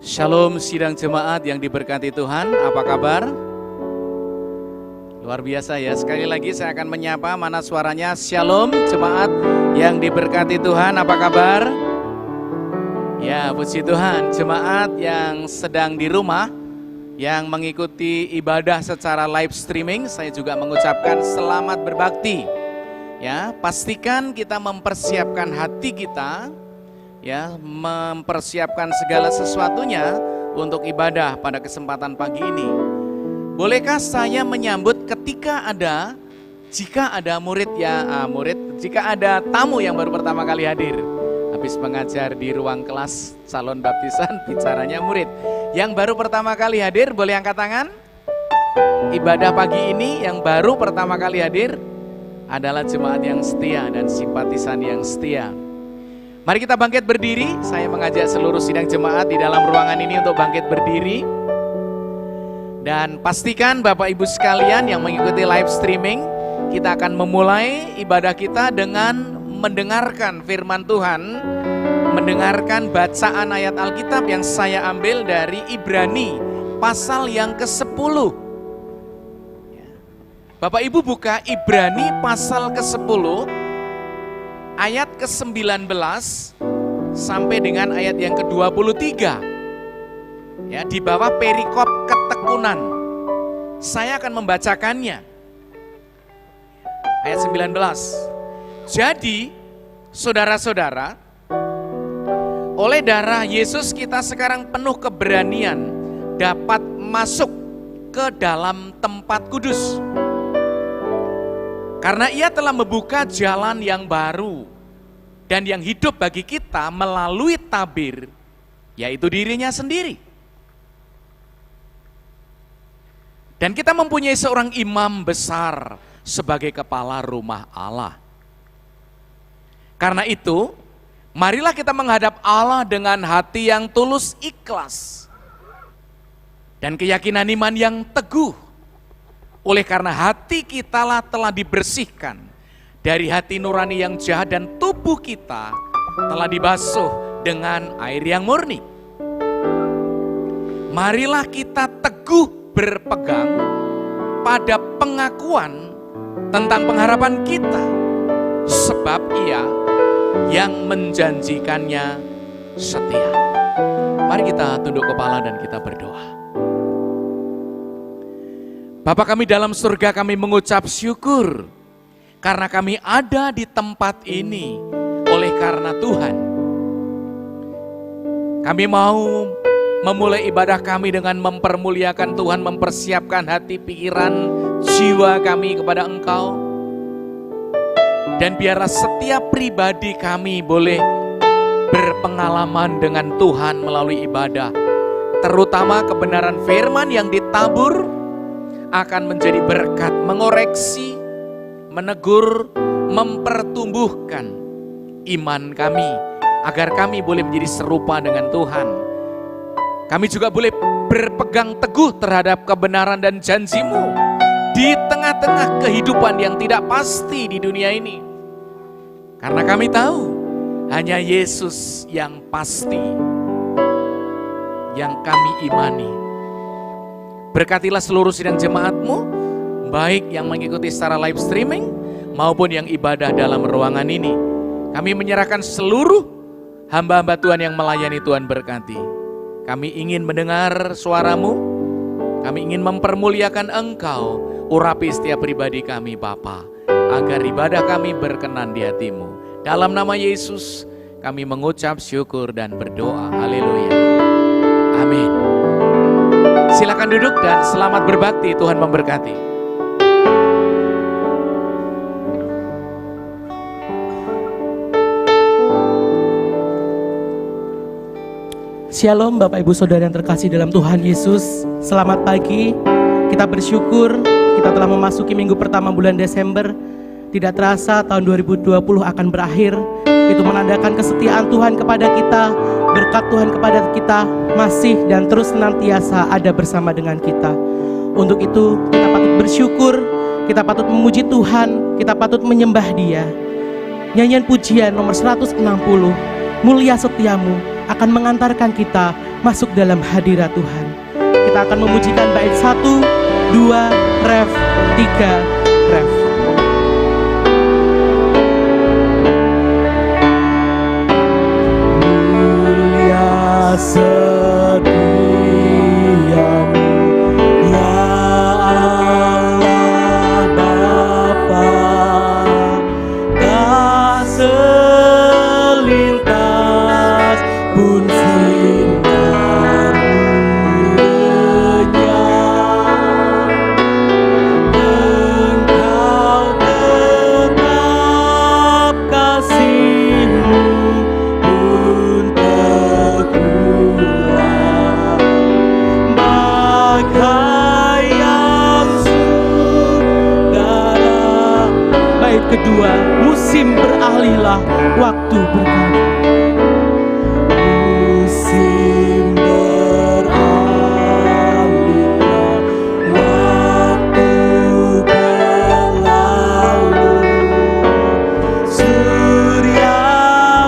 Shalom sidang jemaat yang diberkati Tuhan, apa kabar? Luar biasa ya, sekali lagi saya akan menyapa, mana suaranya? Shalom jemaat yang diberkati Tuhan, apa kabar? Ya, puji Tuhan, jemaat yang sedang di rumah, yang mengikuti ibadah secara live streaming, saya juga mengucapkan selamat berbakti. Ya, pastikan kita mempersiapkan hati kita, ya, mempersiapkan segala sesuatunya untuk ibadah pada kesempatan pagi ini. Bolehkah saya menyambut jika ada jika ada tamu yang baru pertama kali hadir, habis mengajar di ruang kelas calon baptisan, bicaranya murid. Yang baru pertama kali hadir, boleh angkat tangan. Ibadah pagi ini yang baru pertama kali hadir adalah jemaat yang setia dan simpatisan yang setia. Mari kita bangkit berdiri. Saya mengajak seluruh sidang jemaat di dalam ruangan ini untuk bangkit berdiri. Dan pastikan Bapak Ibu sekalian yang mengikuti live streaming, kita akan memulai ibadah kita dengan mendengarkan firman Tuhan, mendengarkan bacaan ayat Alkitab yang saya ambil dari Ibrani pasal yang ke-10. Bapak Ibu buka Ibrani pasal ke-10 ayat ke-19 sampai dengan ayat yang ke-23. Ya, di bawah perikop ketekunan. Saya akan membacakannya. Ayat 19. Jadi, saudara-saudara, oleh darah Yesus kita sekarang penuh keberanian dapat masuk ke dalam tempat kudus. Karena Ia telah membuka jalan yang baru dan yang hidup bagi kita melalui tabir, yaitu dirinya sendiri. Dan kita mempunyai seorang imam besar sebagai kepala rumah Allah. Karena itu, marilah kita menghadap Allah dengan hati yang tulus ikhlas dan keyakinan iman yang teguh. Oleh karena hati kita telah dibersihkan dari hati nurani yang jahat dan tubuh kita telah dibasuh dengan air yang murni. Marilah kita teguh berpegang pada pengakuan tentang pengharapan kita, sebab Ia yang menjanjikannya setia. Mari kita tunduk kepala dan kita berdoa. Bapa kami dalam surga, kami mengucap syukur karena kami ada di tempat ini oleh karena Tuhan. Kami mau memulai ibadah kami dengan mempermuliakan Tuhan, mempersiapkan hati, pikiran, jiwa kami kepada Engkau. Dan biarlah setiap pribadi kami boleh berpengalaman dengan Tuhan melalui ibadah. Terutama kebenaran firman yang ditabur akan menjadi berkat, mengoreksi, menegur, mempertumbuhkan iman kami, agar kami boleh menjadi serupa dengan Tuhan. Kami juga boleh berpegang teguh terhadap kebenaran dan janji-Mu di tengah-tengah kehidupan yang tidak pasti di dunia ini. Karena kami tahu hanya Yesus yang pasti, yang kami imani. Berkatilah seluruh sidang jemaat-Mu, baik yang mengikuti secara live streaming maupun yang ibadah dalam ruangan ini. Kami menyerahkan seluruh hamba-hamba Tuhan yang melayani. Tuhan berkati. Kami ingin mendengar suara-Mu, kami ingin mempermuliakan Engkau. Urapi setiap pribadi kami Bapa, agar ibadah kami berkenan di hati-Mu. Dalam nama Yesus kami mengucap syukur dan berdoa. Haleluya. Amin. Silakan duduk dan selamat berbakti. Tuhan memberkati. Shalom Bapak Ibu Saudara yang terkasih dalam Tuhan Yesus. Selamat pagi. Kita bersyukur kita telah memasuki minggu pertama bulan Desember. Tidak terasa tahun 2020 akan berakhir. Itu menandakan kesetiaan Tuhan kepada kita. Berkat Tuhan kepada kita masih dan terus senantiasa ada bersama dengan kita. Untuk itu kita patut bersyukur, kita patut memuji Tuhan, kita patut menyembah Dia. Nyanyian pujian nomor 160, Mulia Setiamu, akan mengantarkan kita masuk dalam hadirat Tuhan. Kita akan memujikan bait 1, 2, ref, 3, ref. Mulia setiamu ya Allah Bapa, tak selintas pun sinarmu lenyap. Engkau tetap kasih-Mu pun terulang, bagai yang saudara. Bait kedua, musim beralihlah, waktu berganti. Musim beralihlah, waktu berlalu. Surya,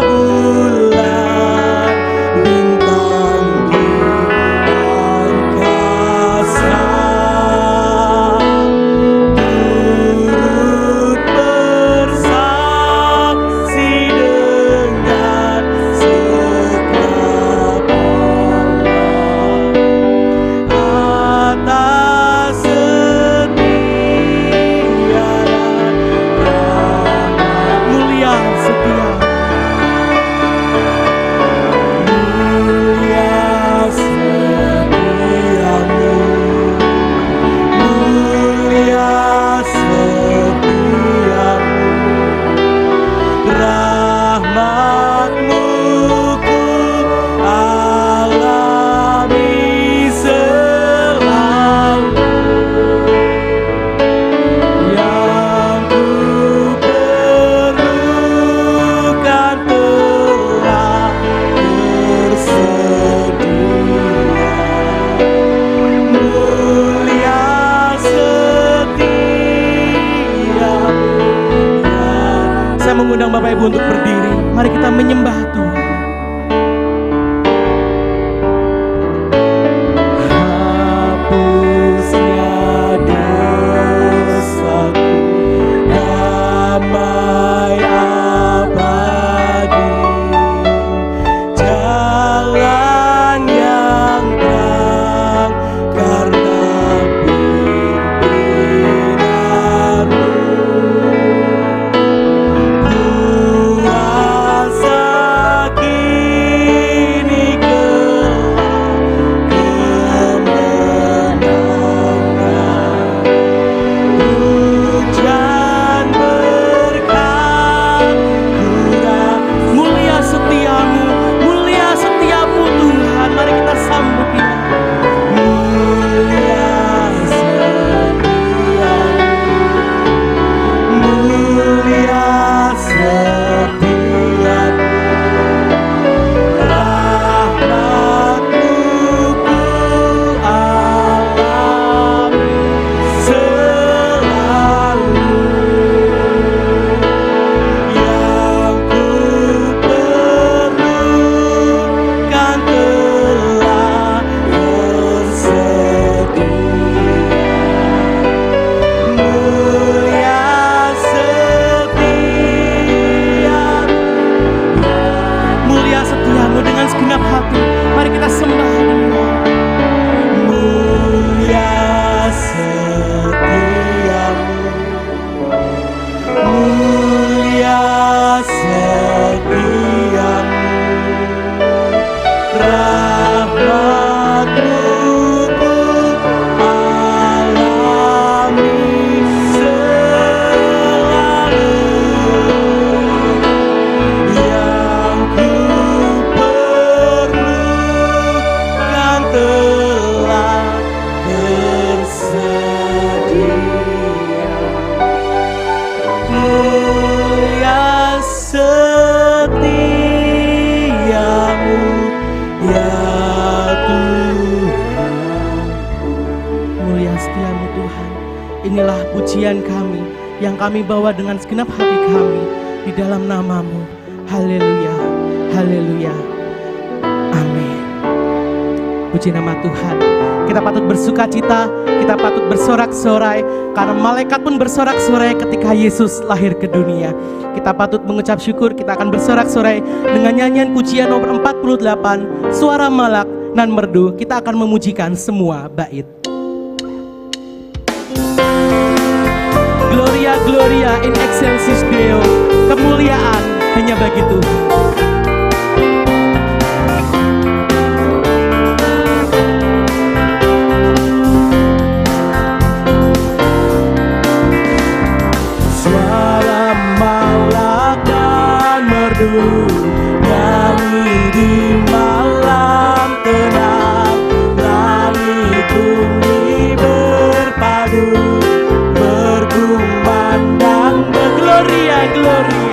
bulan, bintang di angkasa turut bersaksi dengan segenap Allah atas setia dan rahmat. Mulia setia, mulia setiamu, mulia setiamu, rahmat-Mu ku alami selalu. Yang ku perlukan telah tersedia. Mulia setiamu. Saya mengundang Bapak Ibu untuk berdiri. Mari kita menyembah Tuhan. Hapusnya dosaku, damai abadi, jalan yang terang karena pimpinanmu. Kuasa kini kelak kemenangan. Hujan berkat curah. Mulia setiamu, mulia setiamu Tuhan. Mari kita sambut Dia. Mulia setiamu, mulia setiamu, rahmat-Mu ku alami selalu. Yang ku perlukan telah tersedia. Mulia setiamu, mulia setiamu dengan segenap hati. Mari kita sembah Dia. Mulia setiamu, mulia setiamu, rahmat-Mu ku alami selalu. Yang ku perlukan telah tersedia. Mulia setiamu ya Tuhan. Mulia setiamu Tuhan. Inilah pujian kami yang kami bawa dengan segenap hati kami di dalam nama-Mu. Haleluya, haleluya. Puji nama Tuhan. Kita patut bersuka cita, kita patut bersorak-sorai, karena malaikat pun bersorak-sorai ketika Yesus lahir ke dunia. Kita patut mengucap syukur, kita akan bersorak-sorai dengan nyanyian pujian nomor 48, Suara Malak nan Merdu. Kita akan memujikan semua bait. Gloria, Gloria in excelsis Deo. Kemuliaan hanya bagi Tuhan. Suara malak dan merdu nyanyi di malam tenang, langit bumi berpadu bergumandang Gloria, Gloria.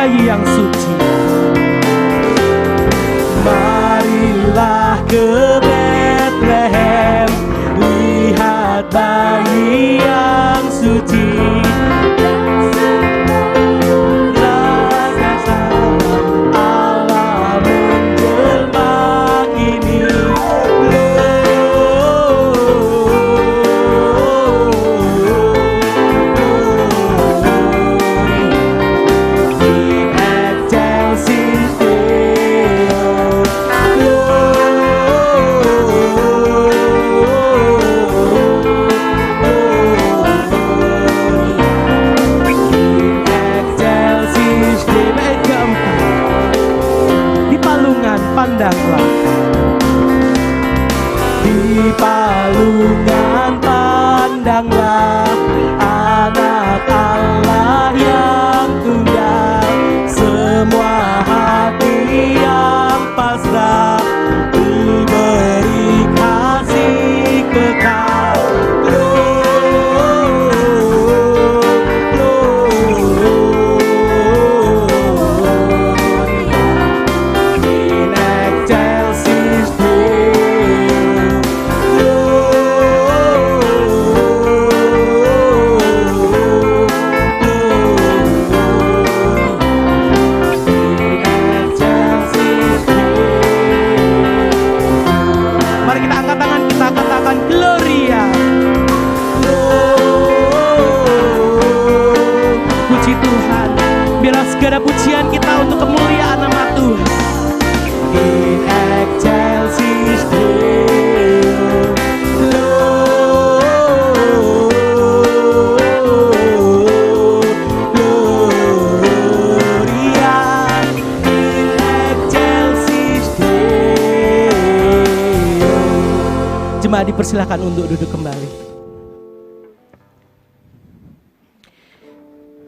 bayi yang suci. Marilah ke Bethlehem, lihat bayi yang suci. Pandanglah di palungan, pandanglah anak Allah yang tunggal, semua hati yang pasrah diberi kasih kekal. segala pujian kita untuk kemuliaan nama Tuhan. In excelsis Deo, Gloria, in excelsis Deo. Jemaat dipersilakan untuk duduk kembali.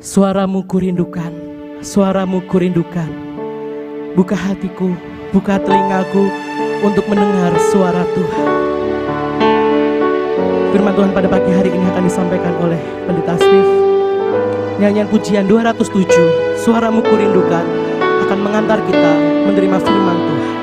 Suaramu kurindukan, suaramu kurindukan. Buka hatiku, buka telingaku untuk mendengar suara Tuhan. Firman Tuhan pada pagi hari ini akan disampaikan oleh Pendeta Steve. Nyanyian pujian 207, Suaramu Kurindukan, akan mengantar kita menerima firman Tuhan.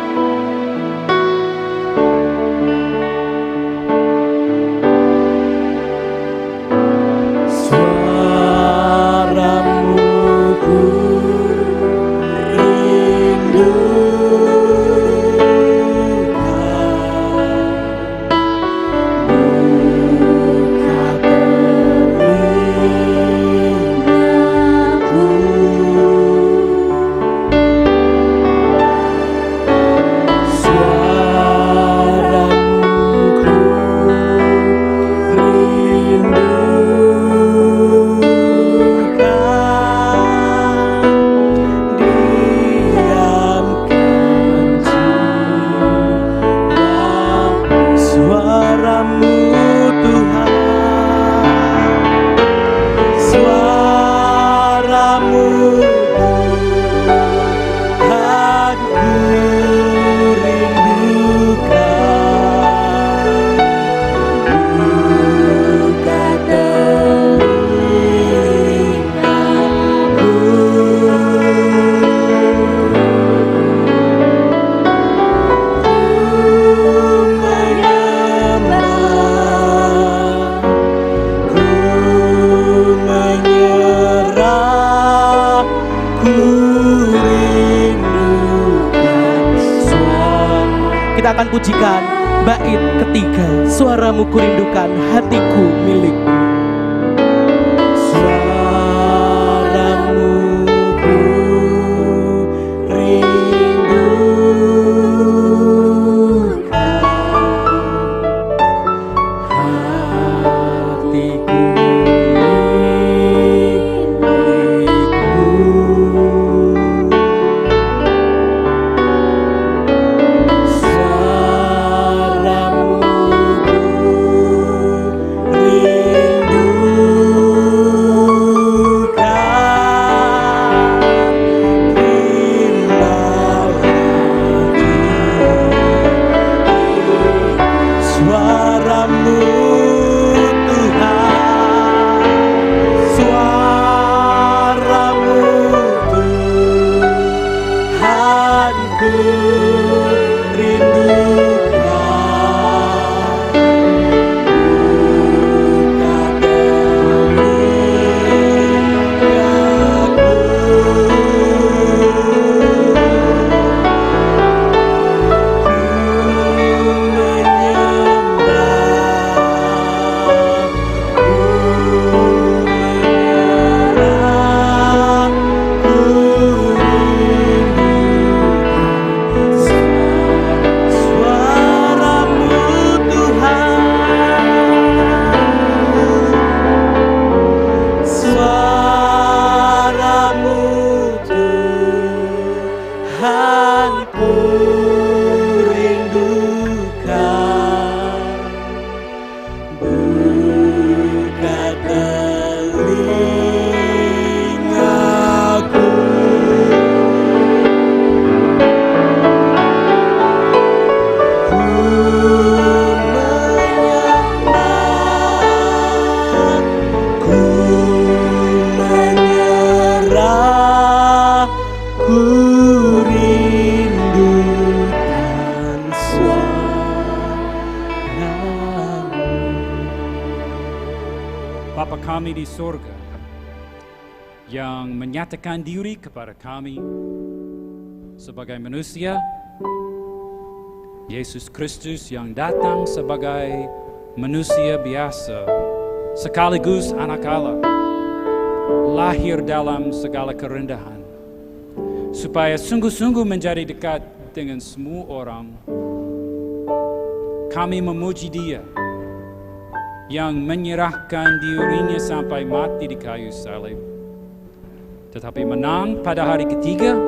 akan pujikan bait ketiga, suaramu kurindukan, hatiku milikmu. Suaramu ku rindukan, hatiku Bapa kami di surga, yang menyatakan diri kepada kami sebagai manusia, Yesus Kristus yang datang sebagai manusia biasa, sekaligus anak Allah, lahir dalam segala kerendahan, supaya sungguh-sungguh menjadi dekat dengan semua orang. Kami memuji Dia yang menyerahkan dirinya sampai mati di kayu salib, tetapi menang pada hari ketiga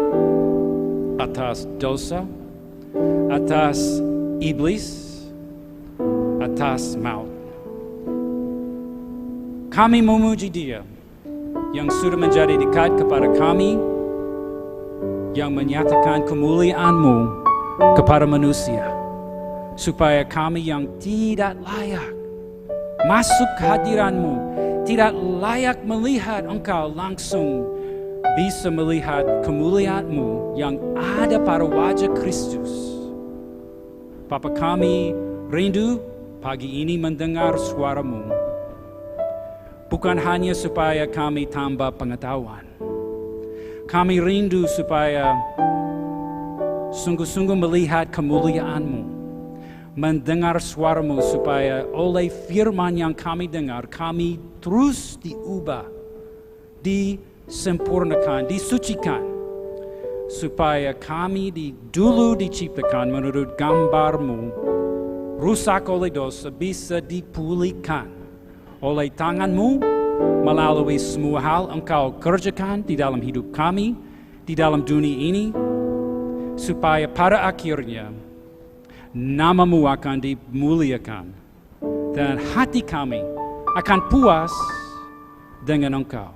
atas dosa, atas iblis, atas maut. Kami memuji Dia yang sudah menjadi dekat kepada kami, yang menyatakan kemuliaan-Mu kepada manusia, supaya kami yang tidak layak masuk kehadiran-Mu, tidak layak melihat Engkau langsung, bisa melihat kemuliaan-Mu yang ada pada wajah Kristus. Bapa, kami rindu pagi ini mendengar suara-Mu, bukan hanya supaya kami tambah pengetahuan. Kami rindu supaya sungguh-sungguh melihat kemuliaan-Mu, mendengar suara-Mu, supaya oleh firman yang kami dengar, kami terus diubah, disempurnakan, disucikan, supaya kami dulu diciptakan menurut gambar-Mu, rusak oleh dosa, bisa dipulihkan oleh tangan-Mu, melalui semua hal Engkau kerjakan di dalam hidup kami, di dalam dunia ini, supaya pada akhirnya nama-Mu akan dimuliakan, dan hati kami akan puas dengan Engkau.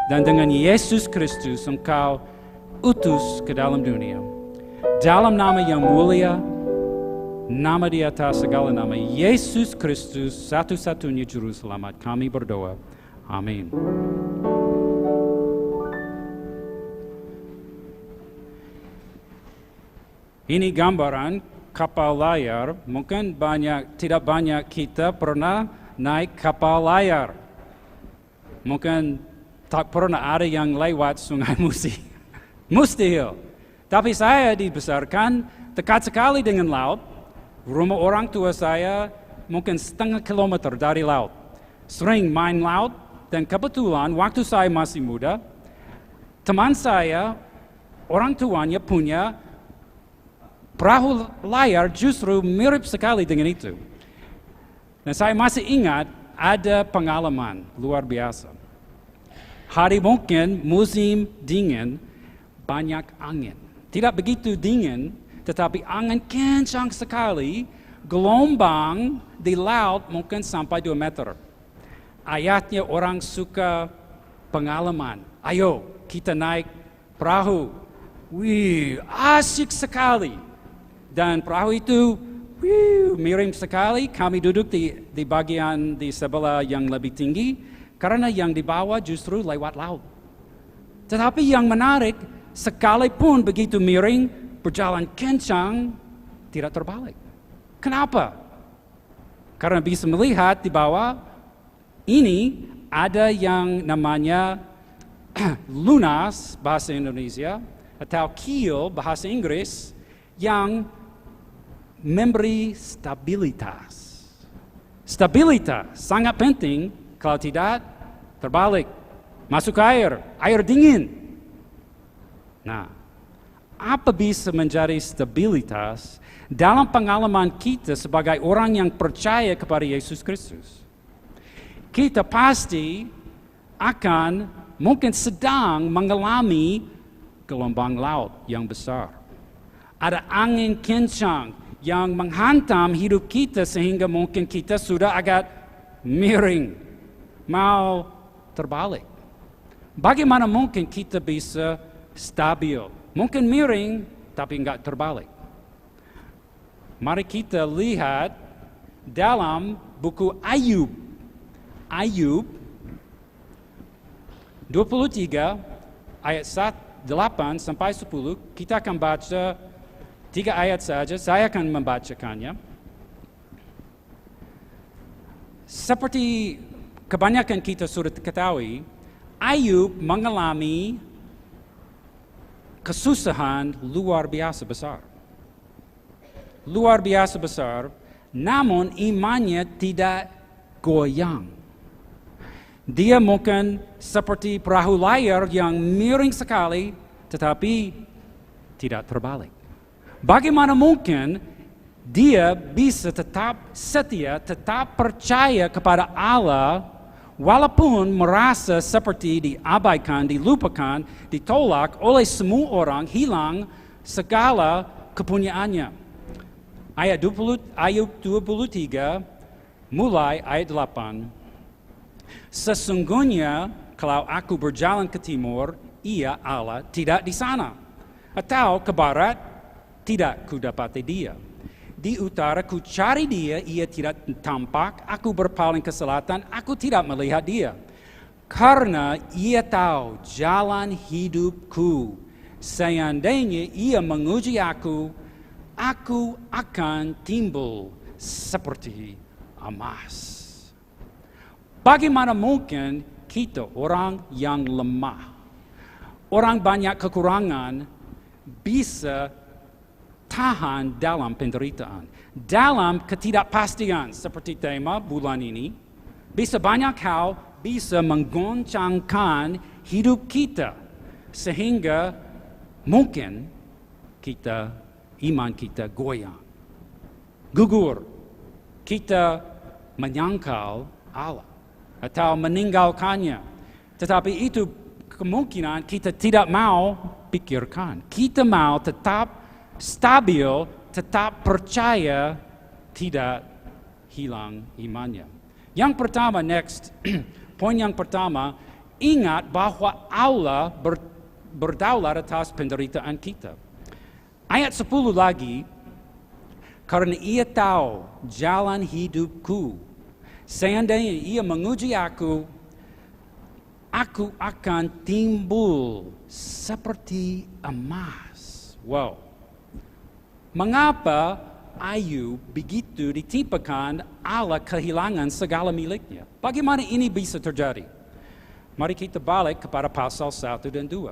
Dan dengan Yesus Kristus Engkau utus ke dalam dunia. Dalam nama yang mulia, nama di atas segala nama, Yesus Kristus satu-satunya Juru Selamat, kami berdoa. Amin. Ini gambaran kapal layar. Mungkin tidak banyak kita pernah naik kapal layar. Mungkin tak pernah ada yang lewat Sungai Musi. Mustahil. Tapi saya dibesarkan dekat sekali dengan laut, Rumah orang tua saya mungkin setengah kilometer dari laut. Sering main laut, dan kebetulan waktu saya masih muda, teman saya, orang tuanya punya perahu layar justru mirip sekali dengan itu. Dan saya masih ingat ada pengalaman luar biasa. Hari mungkin musim dingin, banyak angin. Tidak begitu dingin, tetapi angin kencang sekali, gelombang di laut mungkin sampai 2 meter. Ayatnya orang suka pengalaman. Ayo kita naik perahu. Wih, asik sekali. Dan perahu itu miring sekali. Kami duduk di bagian di sebelah yang lebih tinggi, karena yang di bawah justru lewat laut. Tetapi yang menarik, sekalipun begitu miring, berjalan kencang, tidak terbalik. Kenapa? Karena bisa melihat di bawah, ini ada yang namanya lunas bahasa Indonesia, atau keel bahasa Inggris, yang memberi stabilitas. Stabilitas sangat penting, kalau tidak terbalik. Masuk air dingin. Nah, apa bisa menjadi stabilitas dalam pengalaman kita sebagai orang yang percaya kepada Yesus Kristus? Kita pasti akan mungkin sedang mengalami gelombang laut yang besar. Ada angin kencang yang menghantam hidup kita sehingga mungkin kita sudah agak miring, mau terbalik. Bagaimana mungkin kita bisa stabil? Mungkin miring, tapi enggak terbalik. Mari kita lihat dalam buku Ayub. Ayub 23 ayat 8 sampai 10. Kita akan baca 3 ayat saja. Saya akan membacakannya. Seperti kebanyakan kita sudah ketahui, Ayub mengalami kesusahan luar biasa besar. Luar biasa besar, namun imannya tidak goyang. Dia mungkin seperti perahu layar yang miring sekali, tetapi tidak terbalik. Bagaimana mungkin dia bisa tetap setia, tetap percaya kepada Allah, walaupun merasa seperti diabaikan, dilupakan, ditolak oleh semua orang, hilang segala kepunyaannya. Ayub 23, mulai ayat 8. Sesungguhnya kalau aku berjalan ke timur, ia Allah tidak di sana. Atau ke barat, tidak kudapati dia. Di utara ku cari dia, ia tidak tampak. Aku berpaling ke selatan, aku tidak melihat dia. Karena ia tahu jalan hidupku. Seandainya ia menguji aku akan timbul seperti emas. Bagaimana mungkin kita orang yang lemah, orang banyak kekurangan, bisa tahan dalam penderitaan, dalam ketidakpastian seperti tema bulan ini, bisa banyak hal bisa menggoncangkan hidup kita, sehingga mungkin iman kita goyang, gugur, kita menyangkal Allah atau meninggalkannya. Tetapi itu kemungkinan kita tidak mau pikirkan. Kita mau tetap stabil, tetap percaya, tidak hilang imannya. Yang pertama, poin yang pertama, ingat bahwa Allah berdaulat atas penderitaan kita. Ayat 10 lagi, karena ia tahu jalan hidupku. Seandainya ia menguji aku akan timbul seperti emas. Wow. Mengapa Ayub begitu ditimpakan Allah kehilangan segala miliknya? Bagaimana ini bisa terjadi? Mari kita balik kepada pasal 1 dan 2.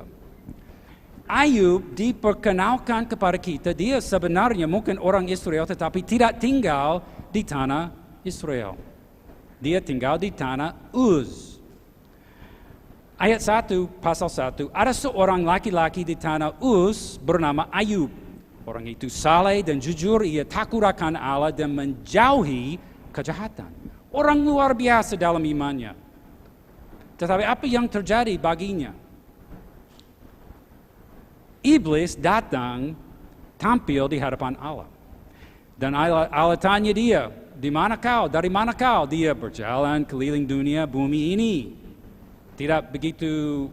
Ayub diperkenalkan kepada kita, dia sebenarnya mungkin orang Israel tetapi tidak tinggal di tanah Israel. Dia tinggal di tanah Uz. Ayat 1, pasal 1, ada seorang laki-laki di tanah Uz bernama Ayub. Orang itu saleh dan jujur, ia takut akan Allah dan menjauhi kejahatan. Orang luar biasa dalam imannya. Tetapi apa yang terjadi baginya? Iblis datang tampil di hadapan Allah. Dan Allah tanya dia, di mana kau? Dari mana kau? Dia berjalan keliling dunia bumi ini. Tidak begitu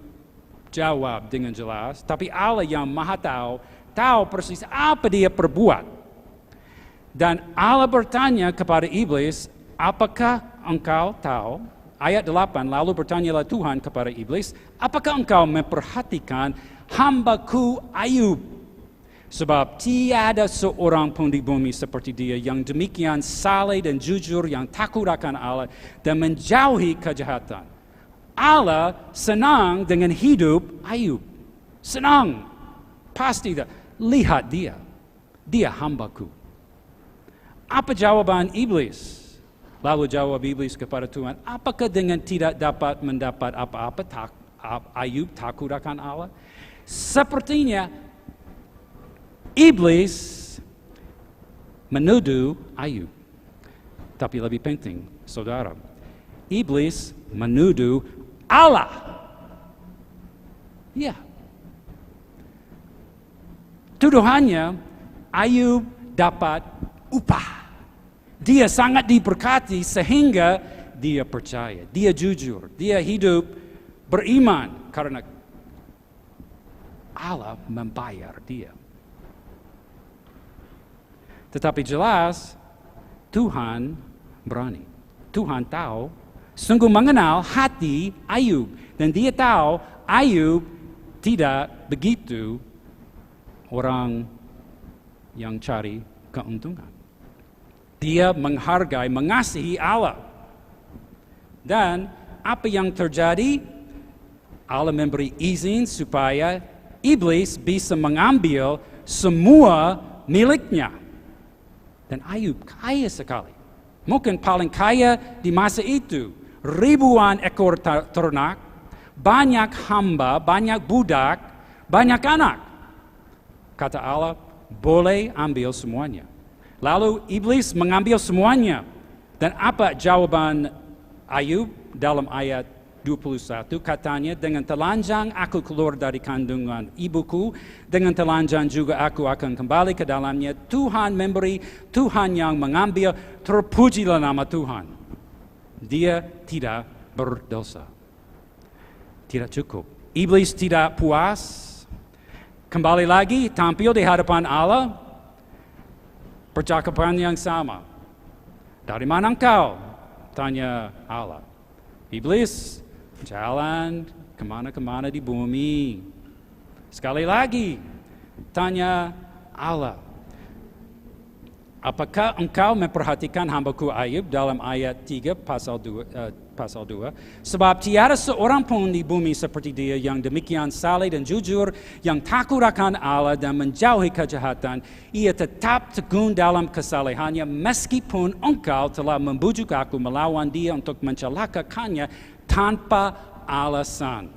jawab dengan jelas, tapi Allah yang Maha tahu persis apa dia perbuat. Dan Allah bertanya kepada iblis, apakah engkau tahu? Ayat 8, lalu bertanyalah Tuhan kepada iblis, apakah engkau memperhatikan hambaku Ayub? Sebab tiada seorang pun di bumi seperti dia yang demikian saleh dan jujur, yang takut akan Allah dan menjauhi kejahatan. Allah senang dengan hidup Ayub. Senang. Pasti. Lihat dia. Dia hambaku. Apa jawaban iblis? Lalu jawab iblis kepada Tuhan, apakah dengan tidak dapat mendapat apa-apa Ayub takut akan Allah? Sepertinya iblis menuduh Ayub. Tapi lebih penting, saudara, iblis menuduh Allah. Ya. Tuduhannya, Ayub dapat upah. Dia sangat diberkati sehingga dia percaya, dia jujur, dia hidup beriman karena Allah membayar dia. Tetapi jelas Tuhan berani. Tuhan tahu, sungguh mengenal hati Ayub. Dan dia tahu Ayub tidak begitu orang yang cari keuntungan. Dia menghargai, mengasihi Allah. Dan apa yang terjadi? Allah memberi izin supaya iblis bisa mengambil semua miliknya. Dan Ayub kaya sekali. Mungkin paling kaya di masa itu. Ribuan ekor ternak, banyak hamba, banyak budak, banyak anak. Kata Allah, boleh ambil semuanya. Lalu iblis mengambil semuanya. Dan apa jawaban Ayub dalam ayat 21? Katanya, dengan telanjang aku keluar dari kandungan ibuku, dengan telanjang juga aku akan kembali ke dalamnya. Tuhan memberi, Tuhan yang mengambil, terpujilah nama Tuhan. Dia tidak berdosa. Tidak cukup. Iblis tidak puas. Kembali lagi tampil di hadapan Allah. Percakapan yang sama. Dari mana engkau? Tanya Allah. Iblis jalan kemana-kemana di bumi. Sekali lagi tanya Allah. Apakah engkau memperhatikan hambaku Ayub dalam ayat 3 pasal 2? Sebab tiada seorang pun di bumi seperti dia yang demikian saleh dan jujur, yang takut akan Allah dan menjauhi kejahatan. Ia tetap teguh dalam kesalehannya meskipun engkau telah membujuk aku melawan dia untuk mencelakakannya tanpa alasan.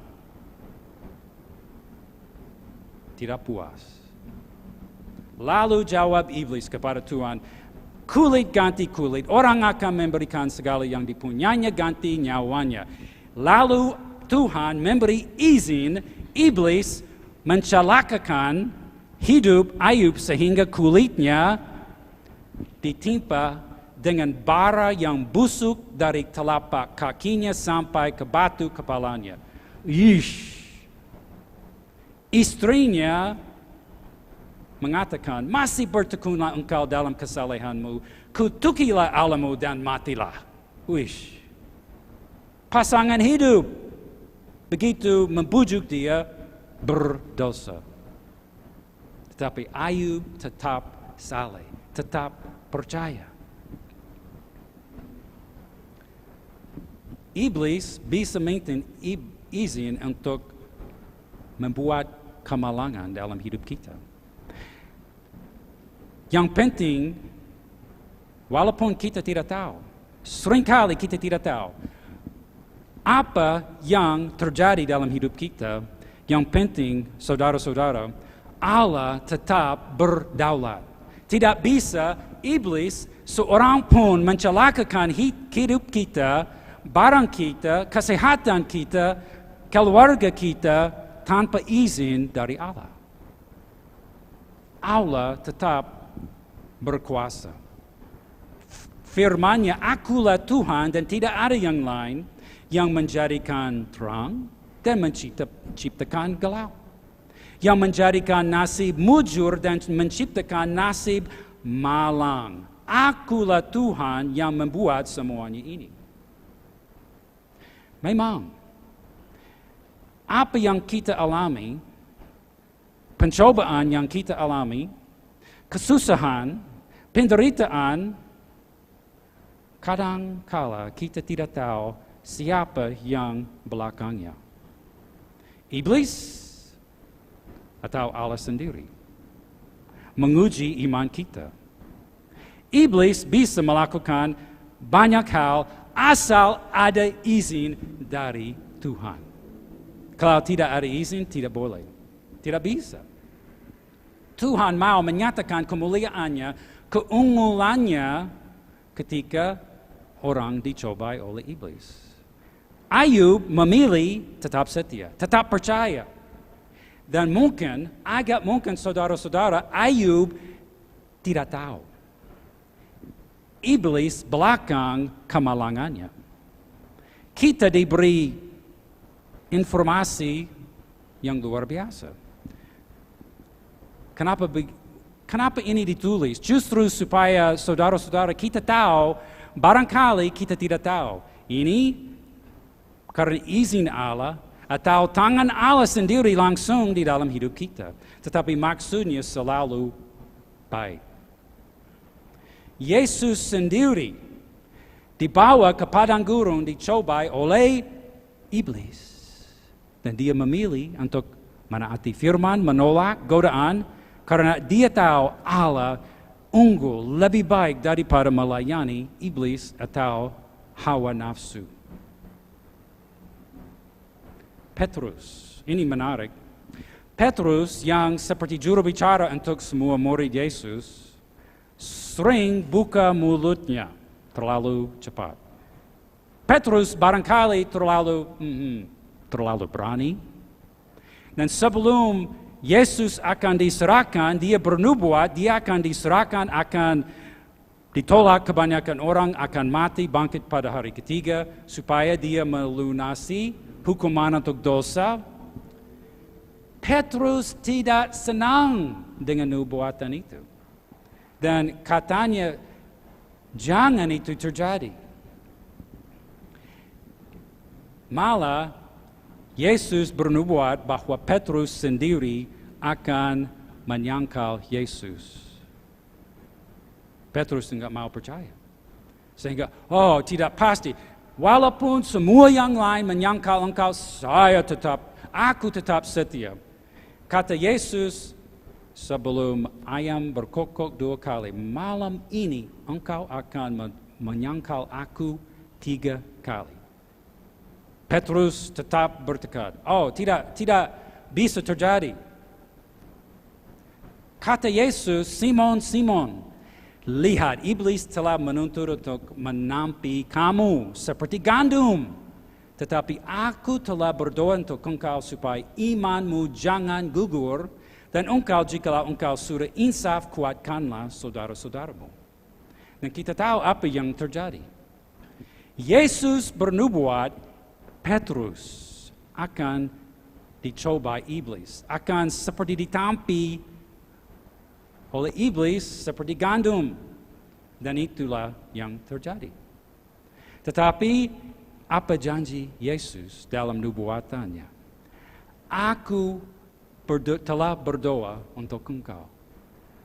Tidak puas. Lalu jawab iblis kepada Tuhan, kulit ganti kulit, orang akan memberikan segala yang dipunyainya ganti nyawanya. Lalu Tuhan memberi izin iblis mencelakakan hidup Ayub sehingga kulitnya ditimpa dengan bara yang busuk dari telapak kakinya sampai ke batu kepalanya. Istrinya mengatakan, masih bertekunlah engkau dalam kesalehanmu, kutukilah Allahmu dan matilah. Pasangan hidup. Begitu membujuk dia berdosa. Tetapi Ayub tetap saleh, tetap percaya. Iblis bisa minta izin untuk membuat kemalangan dalam hidup kita. Yang penting, walaupun kita tidak tahu, seringkali kita tidak tahu apa yang terjadi dalam hidup kita. Yang penting, saudara-saudara, Allah tetap berdaulat. Tidak bisa iblis seorang pun mencelakakan hidup kita, barang kita, kesehatan kita, keluarga kita tanpa izin dari Allah. Allah tetap berkuasa. Firman-Nya, akulah Tuhan dan tidak ada yang lain yang menjadikan terang dan menciptakan gelap. Yang menjadikan nasib mujur dan menciptakan nasib malang. Akulah Tuhan yang membuat semuanya ini. Memang, apa yang kita alami, pencobaan yang kita alami, kesusahan, penderitaan, kadang-kala kita tidak tahu siapa yang belakangnya. Iblis atau Allah sendiri menguji iman kita. Iblis bisa melakukan banyak hal asal ada izin dari Tuhan. Kalau tidak ada izin, tidak boleh. Tidak bisa. Tuhan mau menyatakan kemuliaannya, keunggulannya ketika orang dicobai oleh iblis. Ayub memilih tetap setia, tetap percaya. Dan agak mungkin saudara-saudara, Ayub tidak tahu iblis belakang kemalangannya. Kita diberi informasi yang luar biasa. Kenapa ini ditulis? Justru supaya saudara-saudara kita tahu, barangkali kita tidak tahu. Ini karena izin Allah, atau tangan Allah sendiri langsung di dalam hidup kita. Tetapi maksudnya selalu baik. Yesus sendiri dibawa ke padang gurun dicobai oleh iblis. Dan dia memilih untuk menaati firman, menolak godaan, karena dia tahu Allah unggul lebih baik daripada melayani iblis atau hawa nafsu. Petrus, ini menarik. Petrus yang seperti juru bicara untuk semua murid Yesus, sering buka mulutnya terlalu cepat. Petrus barangkali terlalu berani. Dan sebelum Yesus akan diserahkan, dia bernubuat, dia akan diserahkan, akan ditolak kebanyakan orang, akan mati, bangkit pada hari ketiga, supaya dia melunasi hukuman untuk dosa. Petrus tidak senang dengan nubuatan itu. Dan katanya, jangan itu terjadi. Malah, Yesus bernubuat bahwa Petrus sendiri akan menyangkal Yesus. Petrus tidak mau percaya. Sehingga, tidak pasti. Walaupun semua yang lain menyangkal engkau, aku tetap setia. Kata Yesus, sebelum ayam berkokok 2 kali, malam ini engkau akan menyangkal aku 3 kali. Petrus tetap bertekad. Tidak bisa terjadi. Kata Yesus, Simon, lihat, iblis telah menuntut untuk menampi kamu seperti gandum. Tetapi aku telah berdoa untuk engkau supaya imanmu jangan gugur. Dan jikalau engkau sudah insaf, kuatkanlah saudara-saudaramu. Dan kita tahu apa yang terjadi. Yesus bernubuat, Petrus akan dicoba iblis. Akan seperti ditampi oleh iblis seperti gandum. Dan itulah yang terjadi. Tetapi apa janji Yesus dalam nubuatannya? Aku telah berdoa untuk engkau.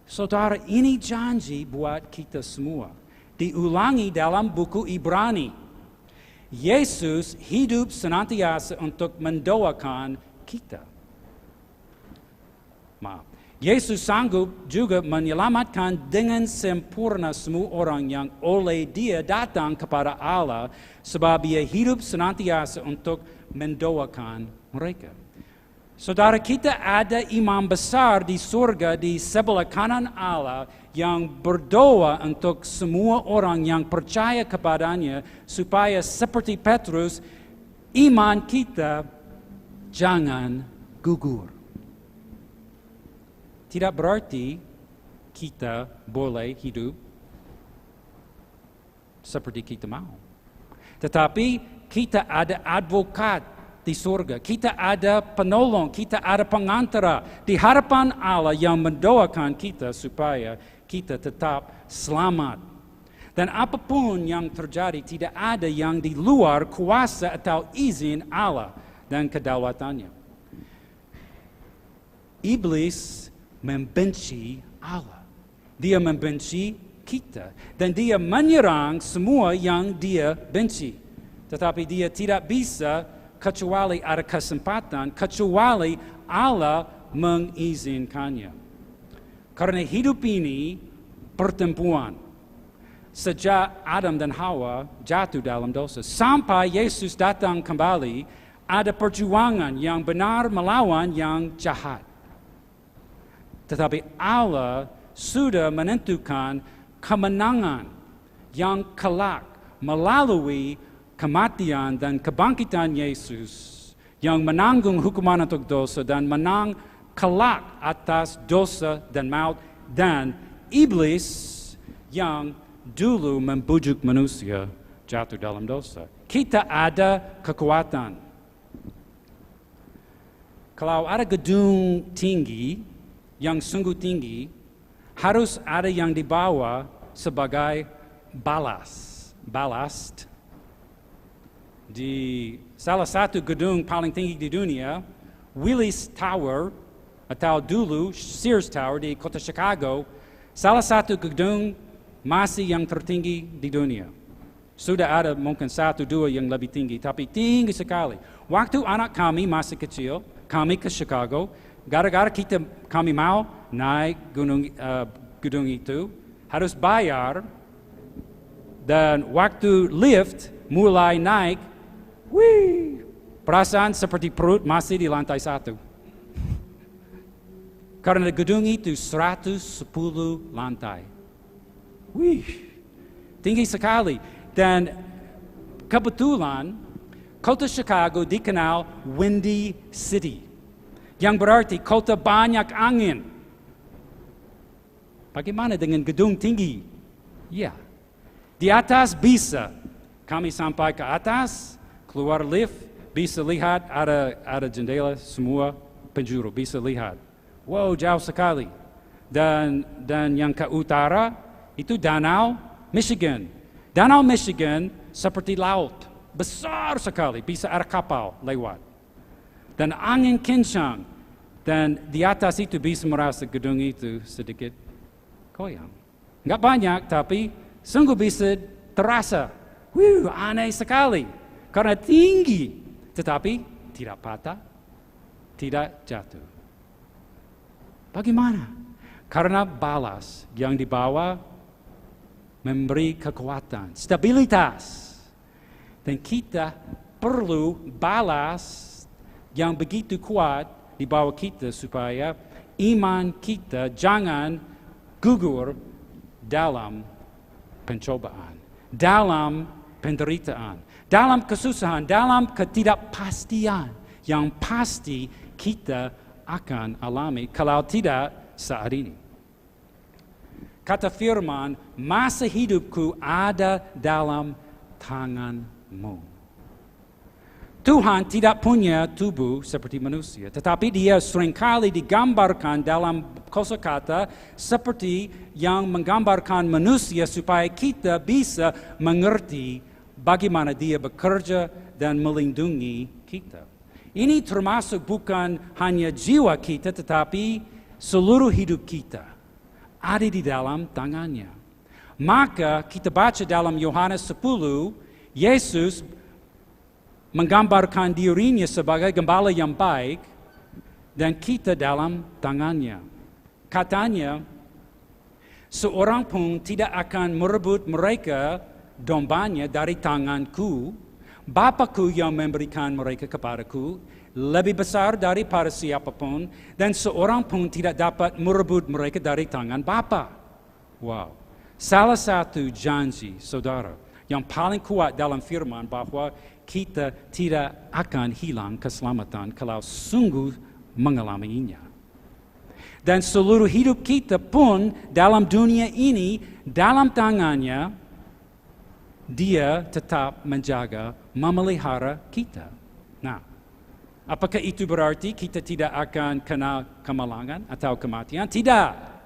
Saudara, ini janji buat kita semua. Diulangi dalam buku Ibrani. Yesus hidup senantiasa untuk mendoakan kita. Yesus sanggup juga menyelamatkan dengan sempurna semua orang yang oleh Dia datang kepada Allah, sebab Ia hidup senantiasa untuk mendoakan mereka. Saudara, kita ada imam besar di surga di sebelah kanan Allah yang berdoa untuk semua orang yang percaya kepadanya, supaya seperti Petrus, iman kita jangan gugur. Tidak berarti kita boleh hidup seperti kita mau. Tetapi kita ada advokat di surga. Kita ada penolong, kita ada pengantara di hadapan Allah yang mendoakan kita supaya kita tetap selamat. Dan apapun yang terjadi, tidak ada yang di luar kuasa atau izin Allah dan kedaulatannya. Iblis membenci Allah. Dia membenci kita. Dan dia menyerang semua yang dia benci. Tetapi dia tidak bisa kecuali ada kesempatan, kecuali Allah mengizinkannya. Karena hidup ini pertempuran. Sejak Adam dan Hawa jatuh dalam dosa, sampai Yesus datang kembali, ada perjuangan yang benar melawan yang jahat. Tetapi Allah sudah menentukan kemenangan yang kelak melalui kematian dan kebangkitan Yesus yang menanggung hukuman untuk dosa dan menang kelak atas dosa dan maut dan iblis yang dulu membujuk manusia jatuh dalam dosa. Kita ada kekuatan. Kalau ada gedung tinggi yang sungguh tinggi, harus ada yang dibawa sebagai balast. Di salah satu gedung paling tinggi di dunia, Willis Tower, atau dulu Sears Tower di kota Chicago, salah satu gedung masih yang tertinggi di dunia. Sudah ada mungkin 1-2 yang lebih tinggi, tapi tinggi sekali. Waktu anak kami masih kecil, kami ke Chicago, gara-gara kami mau naik gedung itu, harus bayar, dan waktu lift mulai naik, perasaan seperti perut masih di lantai 1. Karena gedung itu 110 lantai. Tinggi sekali. Dan kebetulan kota Chicago dikenal Windy City, yang berarti kota banyak angin. Bagaimana dengan gedung tinggi? Ya, di atas bisa. Kami sampai ke atas, keluar lift, bisa lihat ada jendela semua penjuru, bisa lihat. Wow, jauh sekali. Dan yang ke utara, itu Danau Michigan. Danau Michigan seperti laut, besar sekali, bisa ada kapal lewat. Dan angin kencang, dan di atas itu bisa merasa gedung itu sedikit goyang. Nggak banyak, tapi sungguh bisa terasa. Aneh sekali, karena tinggi, tetapi tidak patah, tidak jatuh. Bagaimana? Karena balas yang dibawa memberi kekuatan, stabilitas. Dan kita perlu balas yang begitu kuat di bawah kita supaya iman kita jangan gugur dalam pencobaan, dalam penderitaan, dalam kesusahan, dalam ketidakpastian yang pasti kita akan alami kalau tidak saat ini. Kata firman, masa hidupku ada dalam tanganmu. Tuhan tidak punya tubuh seperti manusia, tetapi dia seringkali digambarkan dalam kosakata seperti yang menggambarkan manusia supaya kita bisa mengerti bagaimana dia bekerja dan melindungi kita. Ini termasuk bukan hanya jiwa kita, tetapi seluruh hidup kita ada di dalam tangannya. Maka kita baca dalam Yohanes 10, Yesus menggambarkan dirinya sebagai gembala yang baik, dan kita dalam tangannya. Katanya, seorang pun tidak akan merebut mereka dombanya dari tanganku. Bapakku yang memberikan mereka kepadaku lebih besar daripada siapapun, dan seorang pun tidak dapat merebut mereka dari tangan Bapa. Wow. Salah satu janji, saudara, yang paling kuat dalam firman bahwa kita tidak akan hilang keselamatan kalau sungguh mengalaminya. Dan seluruh hidup kita pun dalam dunia ini, dalam tangannya, Dia tetap menjaga, memelihara kita. Nah, apakah itu berarti kita tidak akan kena kemalangan atau kematian? Tidak.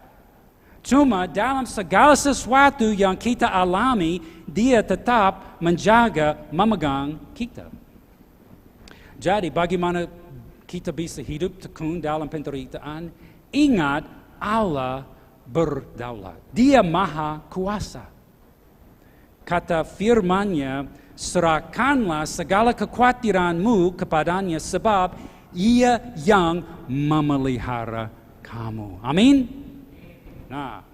Cuma dalam segala sesuatu yang kita alami, Dia tetap menjaga, memegang kita. Jadi bagaimana kita bisa hidup tekun dalam penderitaan? Ingat, Allah berdaulat. Dia maha kuasa. Kata firman-Nya, serahkanlah segala kekhawatiranmu kepadanya sebab Ia yang memelihara kamu. Amin. Nah,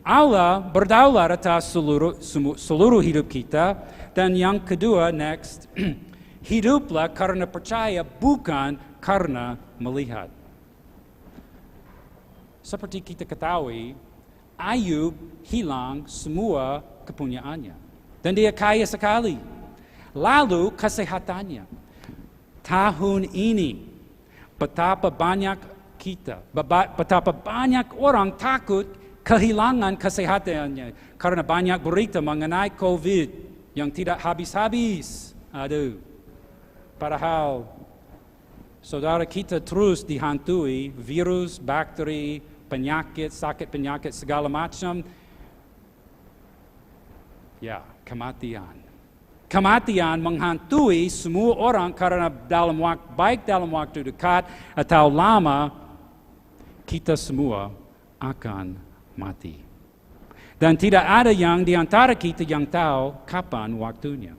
Allah berdaulat atas seluruh hidup kita. Dan yang kedua, next, hiduplah karena percaya bukan karena melihat. Seperti kita ketahui, Ayub hilang semua kepunyaannya. Dan dia kaya sekali. Lalu kesehatannya. Tahun ini, betapa banyak orang takut kehilangan kesehatannya karena banyak berita mengenai COVID yang tidak habis-habis. Aduh. Padahal saudara kita terus dihantui virus, bakteri, penyakit, sakit penyakit segala macam. Ya, kematian. Kematian menghantui semua orang karena baik dalam waktu dekat atau lama, kita semua akan mati. Dan tidak ada yang di antara kita yang tahu kapan waktunya.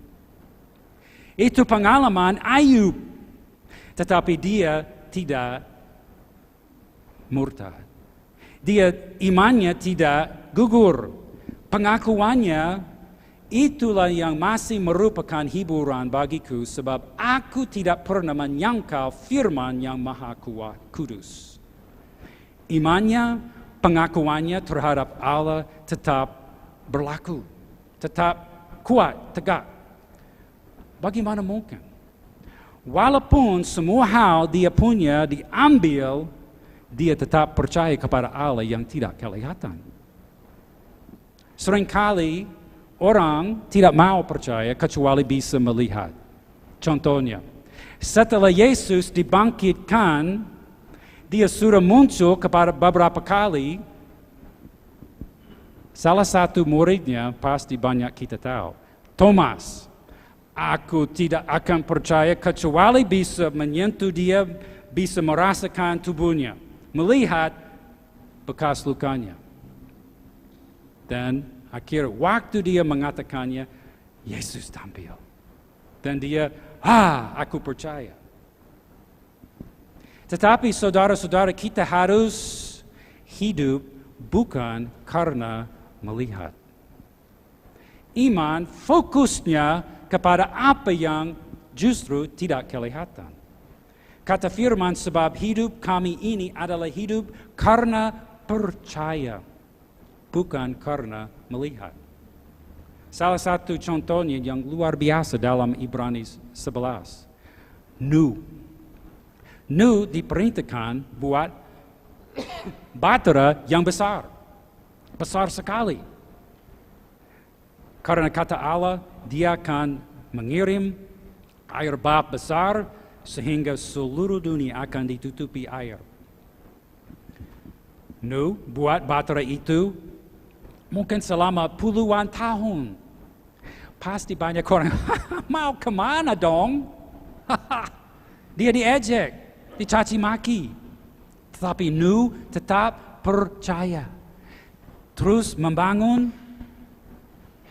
Itu pengalaman Ayub. Tetapi dia tidak murtad. Imannya tidak gugur. Pengakuannya, itulah yang masih merupakan hiburan bagiku sebab aku tidak pernah menyangkal firman yang maha kuat, kudus. Imannya, pengakuannya terhadap Allah tetap berlaku, tetap kuat, tegak. Bagaimana mungkin? Walaupun semua hal dia punya diambil, dia tetap percaya kepada Allah yang tidak kelihatan. Seringkali orang tidak mau percaya kecuali bisa melihat. Contohnya, setelah Yesus dibangkitkan, dia sudah muncul kepada beberapa kali. Salah satu muridnya pasti banyak kita tahu. Thomas, aku tidak akan percaya kecuali bisa menyentuh dia, bisa merasakan tubuhnya, melihat bekas lukanya. Dan akhir waktu dia mengatakannya, Yesus tampil. Dan dia, aku percaya. Tetapi saudara-saudara, kita harus hidup bukan karena melihat. Iman fokusnya kepada apa yang justru tidak kelihatan. Kata firman, sebab hidup kami ini adalah hidup karena percaya, bukan karena melihat. Salah satu contohnya yang luar biasa dalam Ibrani 11. Nuh diperintahkan buat bahtera yang besar. Besar sekali. Karena kata Allah, dia akan mengirim air bah besar sehingga seluruh dunia akan ditutupi air. Nuh buat bahtera itu mungkin selama puluhan tahun. Pasti banyak orang, mau kemana dong? Dia diejek, dicaci maki. Tetapi Nuh tetap percaya. Terus membangun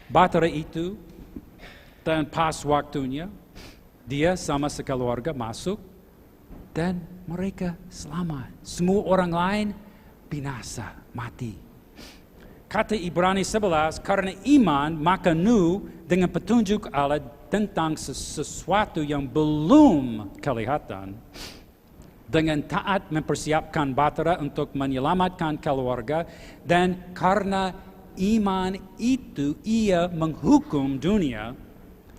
bahtera itu. Dan pas waktunya, dia sama sekeluarga masuk dan mereka selamat. Semua orang lain binasa, mati. Kata Ibrani 11, karena iman maka Nuh dengan petunjuk Allah tentang sesuatu yang belum kelihatan, dengan taat mempersiapkan batera untuk menyelamatkan keluarga, dan karena iman itu ia menghukum dunia,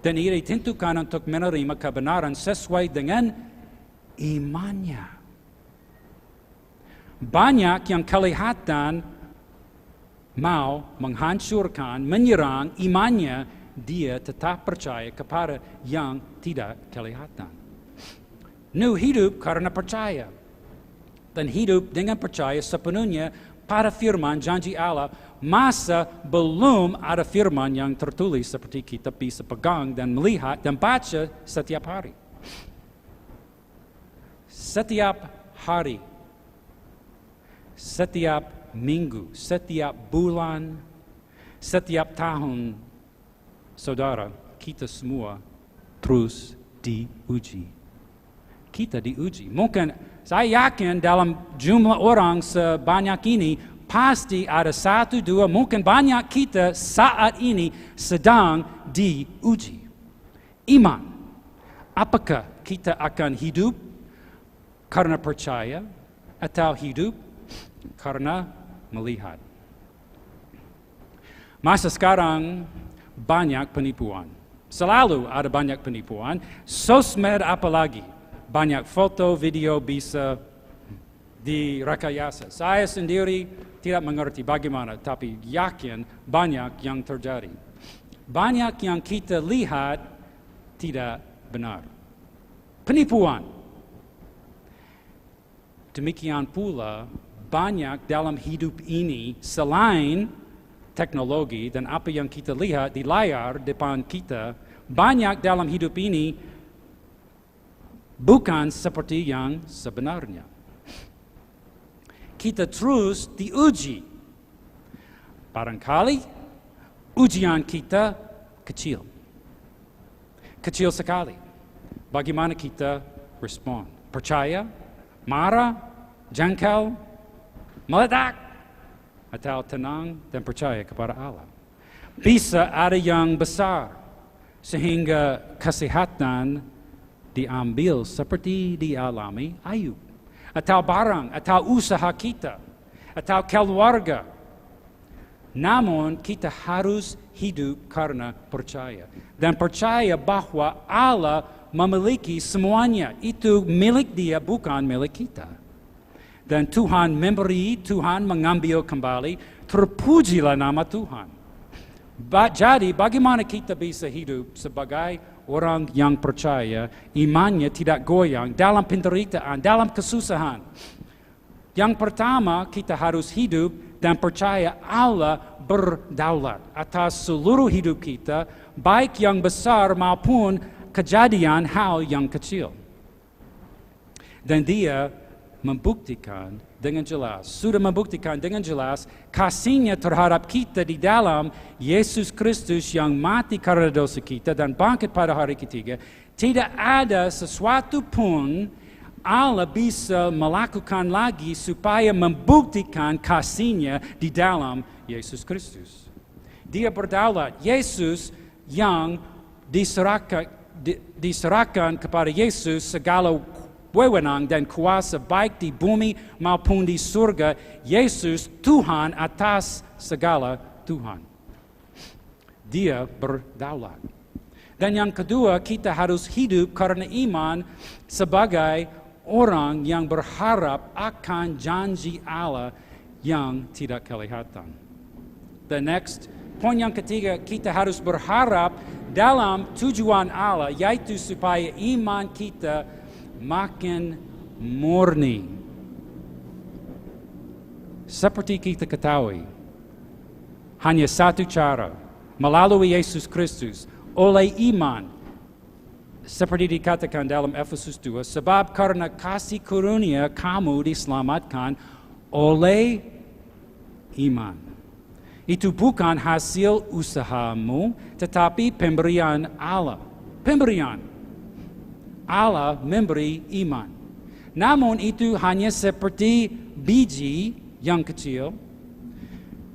dan ia ditentukan untuk menerima kebenaran sesuai dengan imannya. Banyak yang kelihatan mau menghancurkan, menyerang imannya, dia tetap percaya kepada yang tidak kelihatan. Nuh hidup karena percaya, dan hidup dengan percaya sepenuhnya pada firman janji Allah, masa belum ada firman yang tertulis seperti kita bisa pegang dan melihat dan baca setiap hari. Setiap hari, setiap minggu, setiap bulan, setiap tahun, saudara, kita semua terus diuji. Kita diuji. Mungkin saya yakin dalam jumlah orang sebanyak ini pasti ada satu, dua, mungkin banyak kita saat ini sedang diuji. Iman. Apakah kita akan hidup karena percaya atau hidup karena melihat? Masa sekarang banyak penipuan. Selalu ada banyak penipuan. Sosmed apalagi. Banyak foto, video bisa direkayasa. Saya sendiri tidak mengerti bagaimana, tapi yakin banyak yang terjadi. Banyak yang kita lihat tidak benar. Penipuan. Demikian pula banyak dalam hidup ini selain teknologi dan apa yang kita lihat di layar depan kita, banyak dalam hidup ini bukan seperti yang sebenarnya. Kita terus diuji. Barangkali ujian kita kecil. Kecil sekali. Bagaimana kita respon? Percaya? Marah? Jengkel? Meledak? Atau tenang dan percaya kepada Allah? Bisa ada yang besar sehingga kesehatan diambil seperti dialami Ayub, atau barang, atau usaha kita, atau keluarga. Namun kita harus hidup karena percaya, dan percaya bahwa Allah memiliki semuanya. Itu milik Dia, bukan milik kita. Dan Tuhan memberi, Tuhan mengambil kembali. Terpujilah nama Tuhan. Jadi bagaimana kita bisa hidup sebagai orang yang percaya, imannya tidak goyang dalam penderitaan, dalam kesusahan? Yang pertama, kita harus hidup dan percaya Allah berdaulat atas seluruh hidup kita, baik yang besar maupun kejadian hal yang kecil. Dan Dia membuktikan dengan jelas, sudah membuktikan dengan jelas kasih-Nya terhadap kita di dalam Yesus Kristus yang mati karena dosa kita dan bangkit pada hari ketiga. Tidak ada sesuatu pun Allah bisa melakukan lagi supaya membuktikan kasih-Nya di dalam Yesus Kristus. Dia berdaulat. Yesus yang diserahkan kepada Yesus segala wewenang dan kuasa baik di bumi maupun di surga. Yesus Tuhan atas segala Tuhan. Dia berdaulat. Dan yang kedua, kita harus hidup karena iman sebagai orang yang berharap akan janji Allah yang tidak kelihatan. The next, poin yang ketiga, kita harus berharap dalam tujuan Allah, yaitu supaya iman kita makin murni. Seperti kita ketahui, hanya satu cara, melalui Yesus Kristus, oleh iman. Seperti dikatakan dalam Efesus 2, sebab karena kasih karunia kamu diselamatkan oleh iman. Itu bukan hasil usahamu, tetapi pemberian Allah. Pemberian. Allah memberi iman. Namun itu hanya seperti biji yang kecil.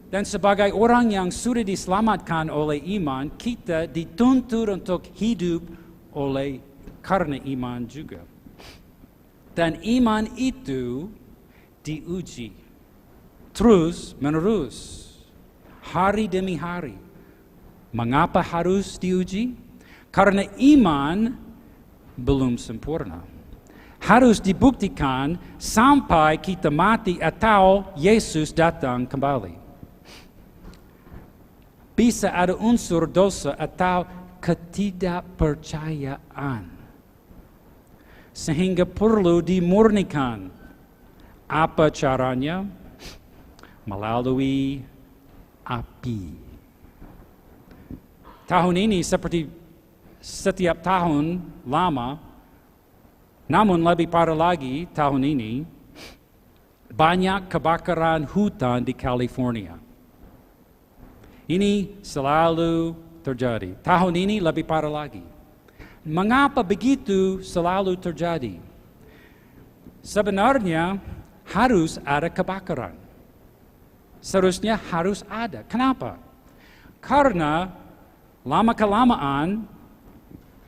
Dan sebagai orang yang sudah diselamatkan oleh iman, kita dituntut untuk hidup karena iman juga. Dan iman itu diuji terus menerus, hari demi hari. Mengapa harus diuji? Karena iman belum sempurna. Harus dibuktikan sampai kita mati atau Yesus datang kembali. Bisa ada unsur dosa atau ketidakpercayaan. Sehingga perlu dimurnikan. Apa caranya? Melalui api. Tahun ini seperti setiap tahun lama, namun lebih parah lagi tahun ini, banyak kebakaran hutan di California. Ini selalu terjadi. Tahun ini lebih parah lagi. Mengapa begitu selalu terjadi? Sebenarnya harus ada kebakaran. Seharusnya harus ada. Kenapa? Karena lama-kelamaan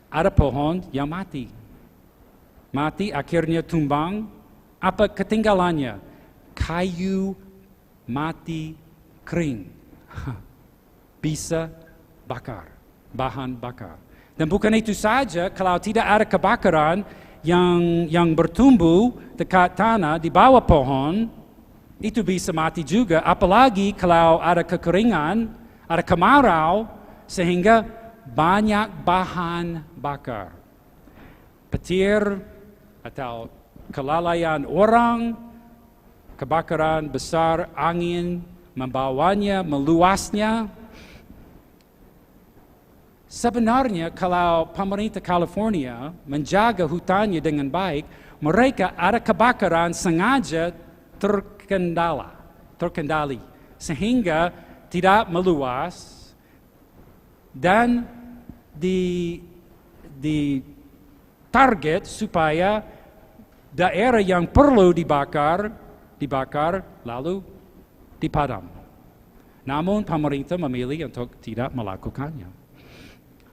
ada pohon yang mati. Mati akhirnya tumbang. Apa ketinggalannya? Kayu mati kering. Bisa bakar, bahan bakar. Dan bukan itu saja, kalau tidak ada kebakaran yang bertumbuh dekat tanah di bawah pohon, itu bisa mati juga. Apalagi kalau ada kekeringan, ada kemarau, sehingga banyak bahan bakar. Petir atau kelalaian orang, kebakaran besar, angin membawanya, meluasnya. Sebenarnya kalau pemerintah California menjaga hutannya dengan baik, mereka ada kebakaran sengaja terkendali, sehingga tidak meluas dan di target supaya daerah yang perlu dibakar lalu dipadam. Namun pemerintah memilih untuk tidak melakukannya.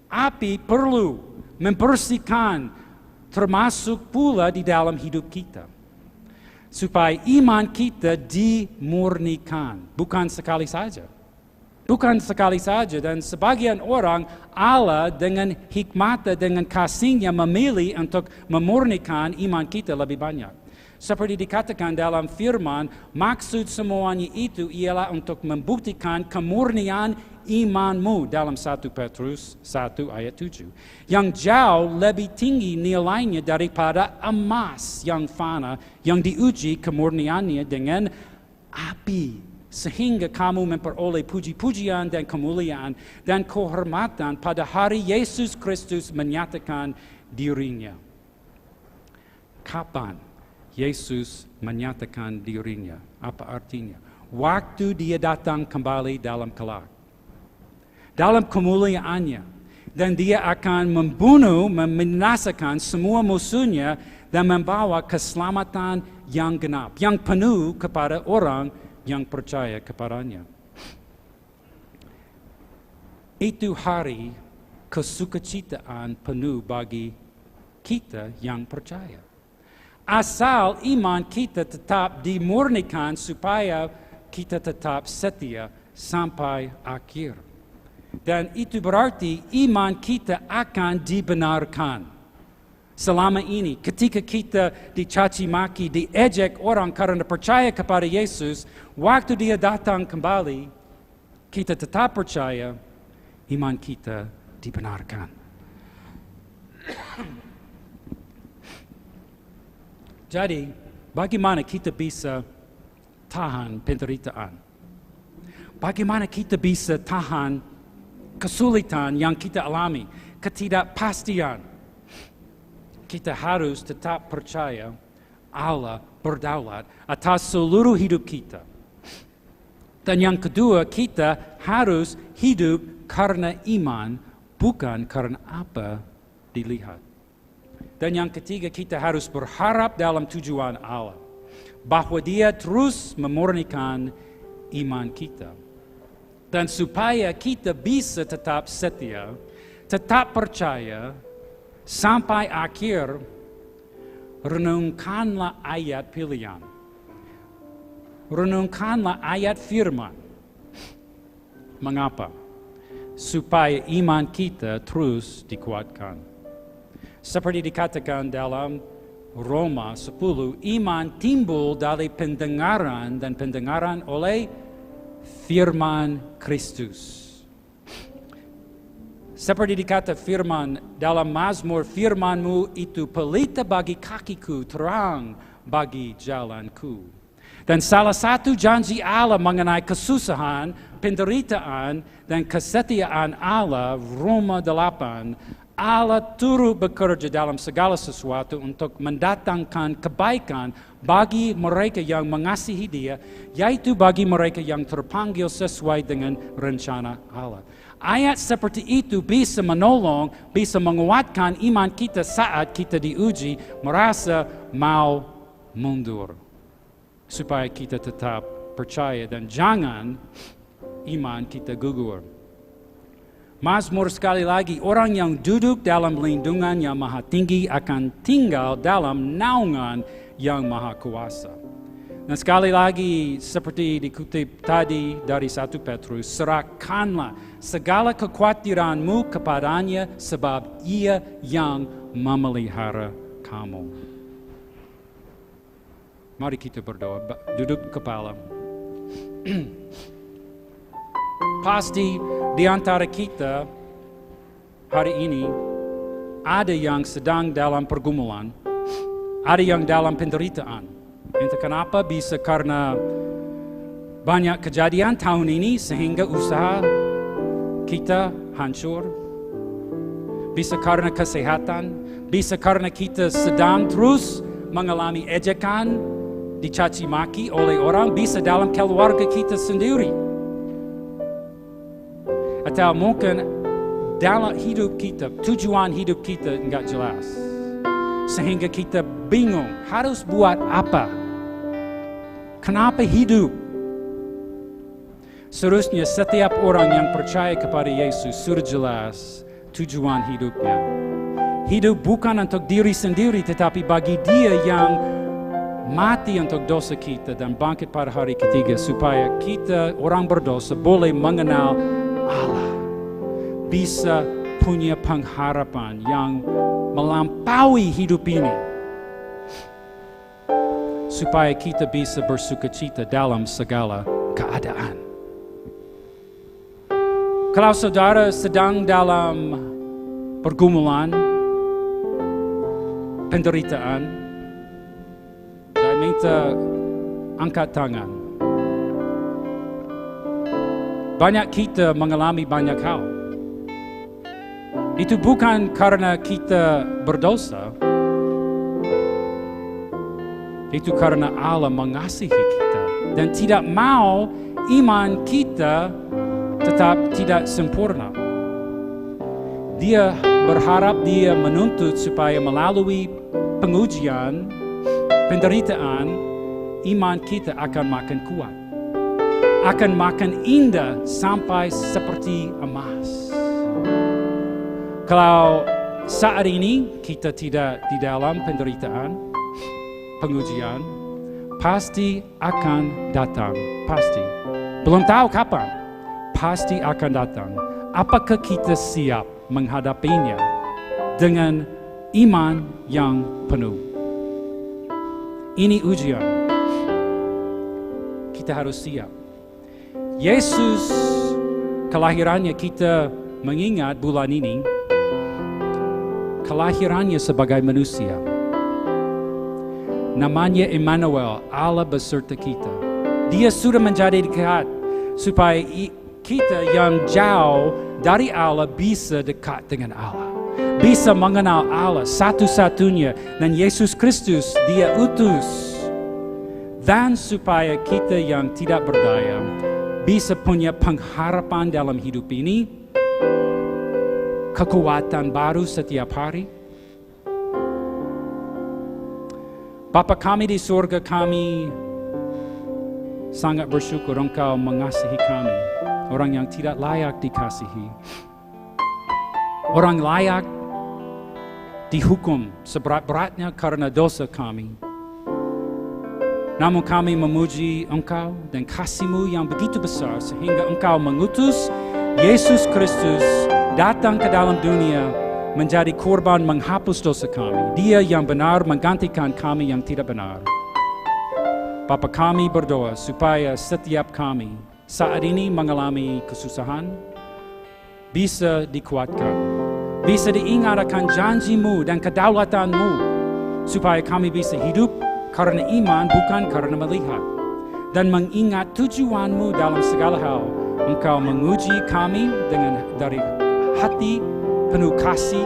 Api perlu membersihkan termasuk pula di dalam hidup kita. Supaya iman kita dimurnikan. Bukan sekali saja. Bukan sekali saja. Dan sebagian orang Allah dengan hikmat dengan kasihnya memilih untuk memurnikan iman kita lebih banyak. Seperti dikatakan dalam firman, maksud semuanya itu ialah untuk membuktikan kemurnian imanmu dalam 1 Petrus 1 ayat 7. Yang jauh lebih tinggi nilainya daripada emas yang fana, yang diuji kemurniannya dengan api. Sehingga kamu memperoleh puji-pujian dan kemuliaan dan kehormatan pada hari Yesus Kristus menyatakan dirinya. Kapan Yesus menyatakan dirinya? Apa artinya? Waktu dia datang kembali dalam kelak. Dalam kemuliaannya. Dan dia akan membunuh, membinasakan semua musuhnya dan membawa keselamatan yang genap. Yang penuh kepada orang yang percaya kepadanya. Itu hari kesukacitaan penuh bagi kita yang percaya. Asal iman kita tetap dimurnikan supaya kita tetap setia sampai akhir. Dan itu berarti iman kita akan dibenarkan. Selama ini ketika kita dicaci maki, diejek orang karena percaya kepada Yesus, waktu dia datang kembali, kita tetap percaya, iman kita dibenarkan. Jadi, bagaimana kita bisa tahan penderitaan? Bagaimana kita bisa tahan kesulitan yang kita alami, ketidakpastian? Kita harus tetap percaya Allah berdaulat atas seluruh hidup kita. Dan yang kedua, kita harus hidup karena iman, bukan karena apa dilihat. Dan yang ketiga, kita harus berharap dalam tujuan Allah, bahwa Dia terus memurnikan iman kita. Dan supaya kita bisa tetap setia, tetap percaya, sampai akhir, renungkanlah ayat pilihan. Renungkanlah ayat firman. Mengapa? Supaya iman kita terus dikuatkan. Seperti dikatakan dalam Roma 10, iman timbul dari pendengaran dan pendengaran oleh firman Kristus. Seperti dikata firman dalam Mazmur, firman-Mu itu pelita bagi kakiku, terang bagi jalanku. Dan salah satu janji Allah mengenai kesusahan, penderitaan, dan kesetiaan Allah, Roma 8, Allah turut bekerja dalam segala sesuatu untuk mendatangkan kebaikan bagi mereka yang mengasihi Dia, yaitu bagi mereka yang terpanggil sesuai dengan rencana Allah. Ayat seperti itu bisa menolong, bisa menguatkan iman kita saat kita diuji, merasa mau mundur. Supaya kita tetap percaya dan jangan iman kita gugur. Mazmur sekali lagi, orang yang duduk dalam lindungan yang maha tinggi akan tinggal dalam naungan yang maha kuasa. Dan sekali lagi, seperti dikutip tadi dari 1 Petrus, serahkanlah segala kekhawatiranmu kepadanya sebab Ia yang memelihara kamu. Mari kita berdoa, duduk kepala. Pasti di antara kita hari ini ada yang sedang dalam pergumulan, ada yang dalam penderitaan. Entah kenapa, bisa karena banyak kejadian tahun ini sehingga usaha kita hancur. Bisa karena kesehatan, bisa karena kita sedang terus mengalami ejekan, dicaci maki oleh orang, bisa dalam keluarga kita sendiri. Atau mungkin dalam hidup kita, tujuan hidup kita enggak jelas. Sehingga kita bingung harus buat apa. Kenapa hidup? Seharusnya setiap orang yang percaya kepada Yesus sudah jelas tujuan hidupnya. Hidup bukan untuk diri sendiri, tetapi bagi Dia yang mati untuk dosa kita dan bangkit pada hari ketiga, supaya kita orang berdosa boleh mengenal Allah, bisa punya pengharapan yang melampaui hidup ini, supaya kita bisa bersukacita dalam segala keadaan. Kalau saudara sedang dalam pergumulan, penderitaan, saya minta angkat tangan. Banyak kita mengalami banyak hal. Itu bukan karena kita berdosa. Itu karena Allah mengasihi kita dan tidak mau iman kita tetap tidak sempurna. Dia berharap, Dia menuntut supaya melalui pengujian, penderitaan, iman kita akan makin kuat, akan makin indah sampai seperti emas. Kalau saat ini kita tidak di dalam penderitaan, pengujian, pasti akan datang, pasti. Belum tahu kapan, pasti akan datang. Apakah kita siap menghadapinya dengan iman yang penuh? Ini ujian. Kita harus siap. Yesus, kelahirannya kita mengingat bulan ini, kelahirannya sebagai manusia. Namanya Emmanuel, Allah beserta kita. Dia sudah menjadi dekat supaya kita yang jauh dari Allah bisa dekat dengan Allah. Bisa mengenal Allah satu-satunya. Dan Yesus Kristus Dia utus. Dan supaya kita yang tidak berdaya bisa punya pengharapan dalam hidup ini, kekuatan baru setiap hari, Bapa kami di surga, kami sangat bersyukur Engkau mengasihi kami, orang yang tidak layak dikasihi, orang layak dihukum seberat-beratnya karena dosa kami. Namun kami memuji Engkau dan kasih-Mu yang begitu besar sehingga Engkau mengutus Yesus Kristus datang ke dalam dunia menjadi korban menghapus dosa kami. Dia yang benar menggantikan kami yang tidak benar. Bapa kami berdoa supaya setiap kami saat ini mengalami kesusahan bisa dikuatkan, bisa diingat akan janji-Mu dan kedaulatan-Mu, supaya kami bisa hidup karena iman bukan karena melihat, dan mengingat tujuan-Mu dalam segala hal. Engkau menguji kami dari hati penuh kasih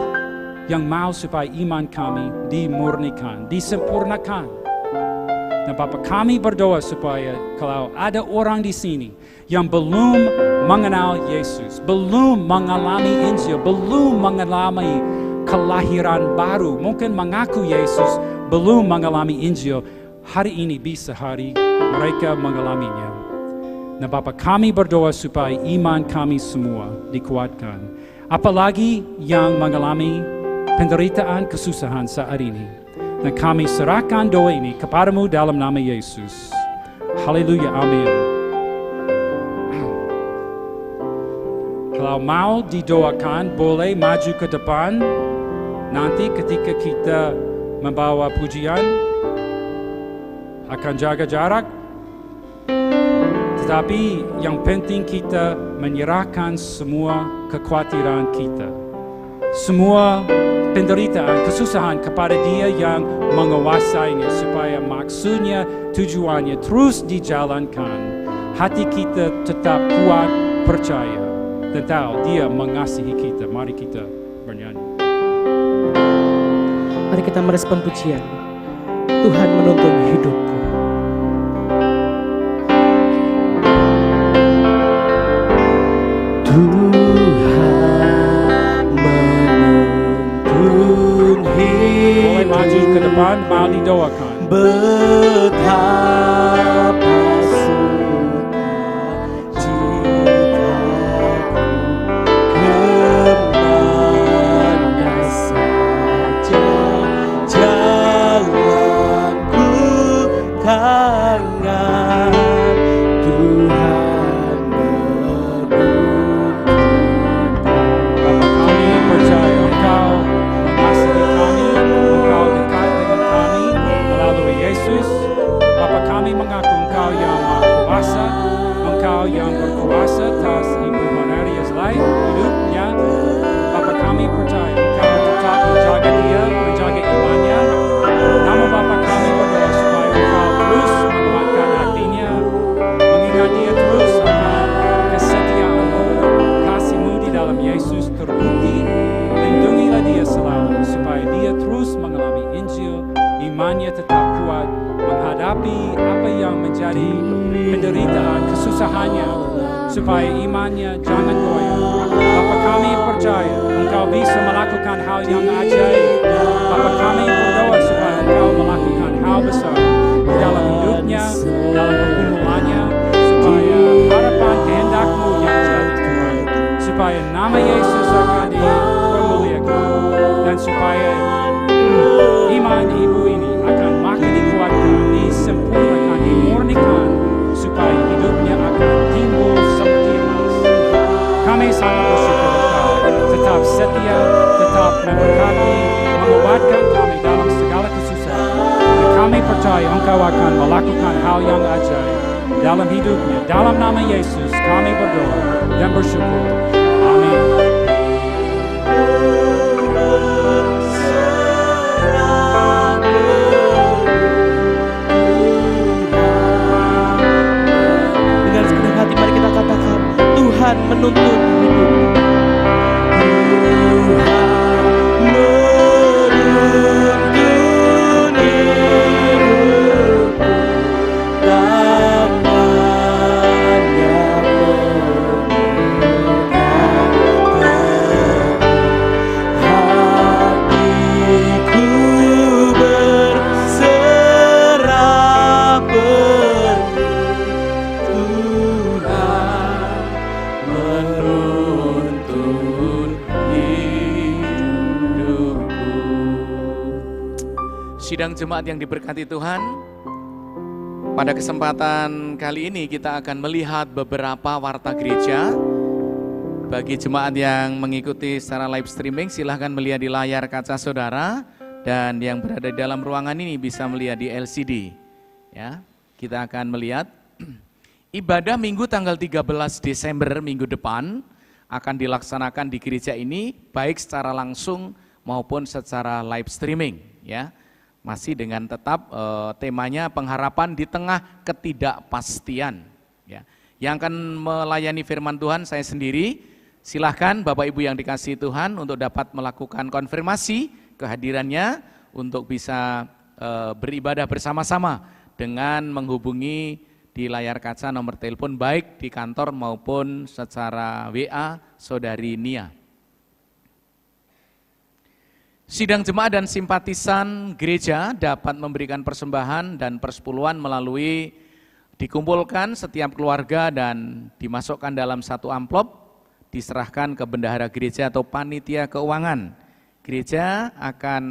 yang mau supaya iman kami dimurnikan, disempurnakan. Dan Bapa kami berdoa supaya kalau ada orang di sini yang belum mengenal Yesus, belum mengalami Injil, belum mengalami kelahiran baru, mungkin mengaku Yesus, belum mengalami Injil, hari ini bisa hari mereka mengalaminya. Dan Bapa kami berdoa supaya iman kami semua dikuatkan. Apalagi yang mengalami penderitaan kesusahan saat ini. Dan kami serahkan doa ini kepadamu dalam nama Yesus. Haleluya, amin. Kalau mau didoakan, boleh maju ke depan. Nanti ketika kita membawa pujian, akan jaga jarak. Tetapi yang penting kita menyerahkan semua kekhawatiran kita, semua penderitaan, kesusahan kepada Dia yang menguasainya, supaya maksudnya, tujuannya terus dijalankan. Hati kita tetap kuat, percaya, dan tahu Dia mengasihi kita. Mari kita bernyanyi. Mari kita merespon pujian. Tuhan menuntun hidupku. Boleh maju ke depan, mau didoakan. Betapa suka jika kemana saja jalanku, tangan Tuhan menuntun. Bapa kami percaya Engkau mengasihi kami, Engkau dekat dengan kami melalui Yesus. Bapa kami mengaku Engkau yang Maha Kuasa, Engkau yang berkuasa atas Ibu Monaria's life, hidupnya. Bapa kami percaya Engkau tetap menjaga dia, menjaga imannya. Namun Bapa kami berdoa supaya Engkau terus menguatkan hatinya, mengingat dia terus akan kesetiaan-Mu, kasih-Mu di dalam Yesus terbukti. Lindungilah dia selalu supaya dia terus mengalami Injil, imannya tetap kuat menghadapi apa yang menjadi penderitaan, kesusahannya, supaya imannya jangan goyah. Bapa kami percaya Engkau bisa melakukan hal yang ajaib. Bapa kami berdoa supaya Engkau melakukan hal besar di dalam hidupnya, dalam pergumulannya, supaya harapan kehendak-Mu yang jadi Tuhan, supaya nama Yesus akan dipermuliakan, dan supaya iman ibu ini akan makin dikuatkan, disempurnakan, dimurnikan, supaya hidupnya akan timbul seperti emas. Kami sangat bersyukur Engkau tetap setia, tetap memberkati, menguatkan kami dalam segala kesusahan. Dan kami percaya Engkau akan melakukan hal yang ajaib dalam hidupnya. Dalam nama Yesus kami berdoa dan bersyukur. Amin. Dengan segenap hati mari kita katakan, Tuhan menuntun hidupku. Sidang jemaat yang diberkati Tuhan, pada kesempatan kali ini kita akan melihat beberapa warta gereja. Bagi jemaat yang mengikuti secara live streaming, silahkan melihat di layar kaca saudara, dan yang berada di dalam ruangan ini bisa melihat di LCD. Ya, kita akan melihat ibadah Minggu tanggal 13 Desember minggu depan akan dilaksanakan di gereja ini, baik secara langsung maupun secara live streaming. Ya, masih dengan tetap temanya pengharapan di tengah ketidakpastian. Ya, yang akan melayani firman Tuhan saya sendiri. Silahkan Bapak Ibu yang dikasihi Tuhan untuk dapat melakukan konfirmasi kehadirannya untuk bisa beribadah bersama-sama dengan menghubungi di layar kaca nomor telepon baik di kantor maupun secara WA Saudari Nia. Sidang jemaat dan simpatisan gereja dapat memberikan persembahan dan persepuluhan melalui dikumpulkan setiap keluarga dan dimasukkan dalam satu amplop, diserahkan ke bendahara gereja atau panitia keuangan.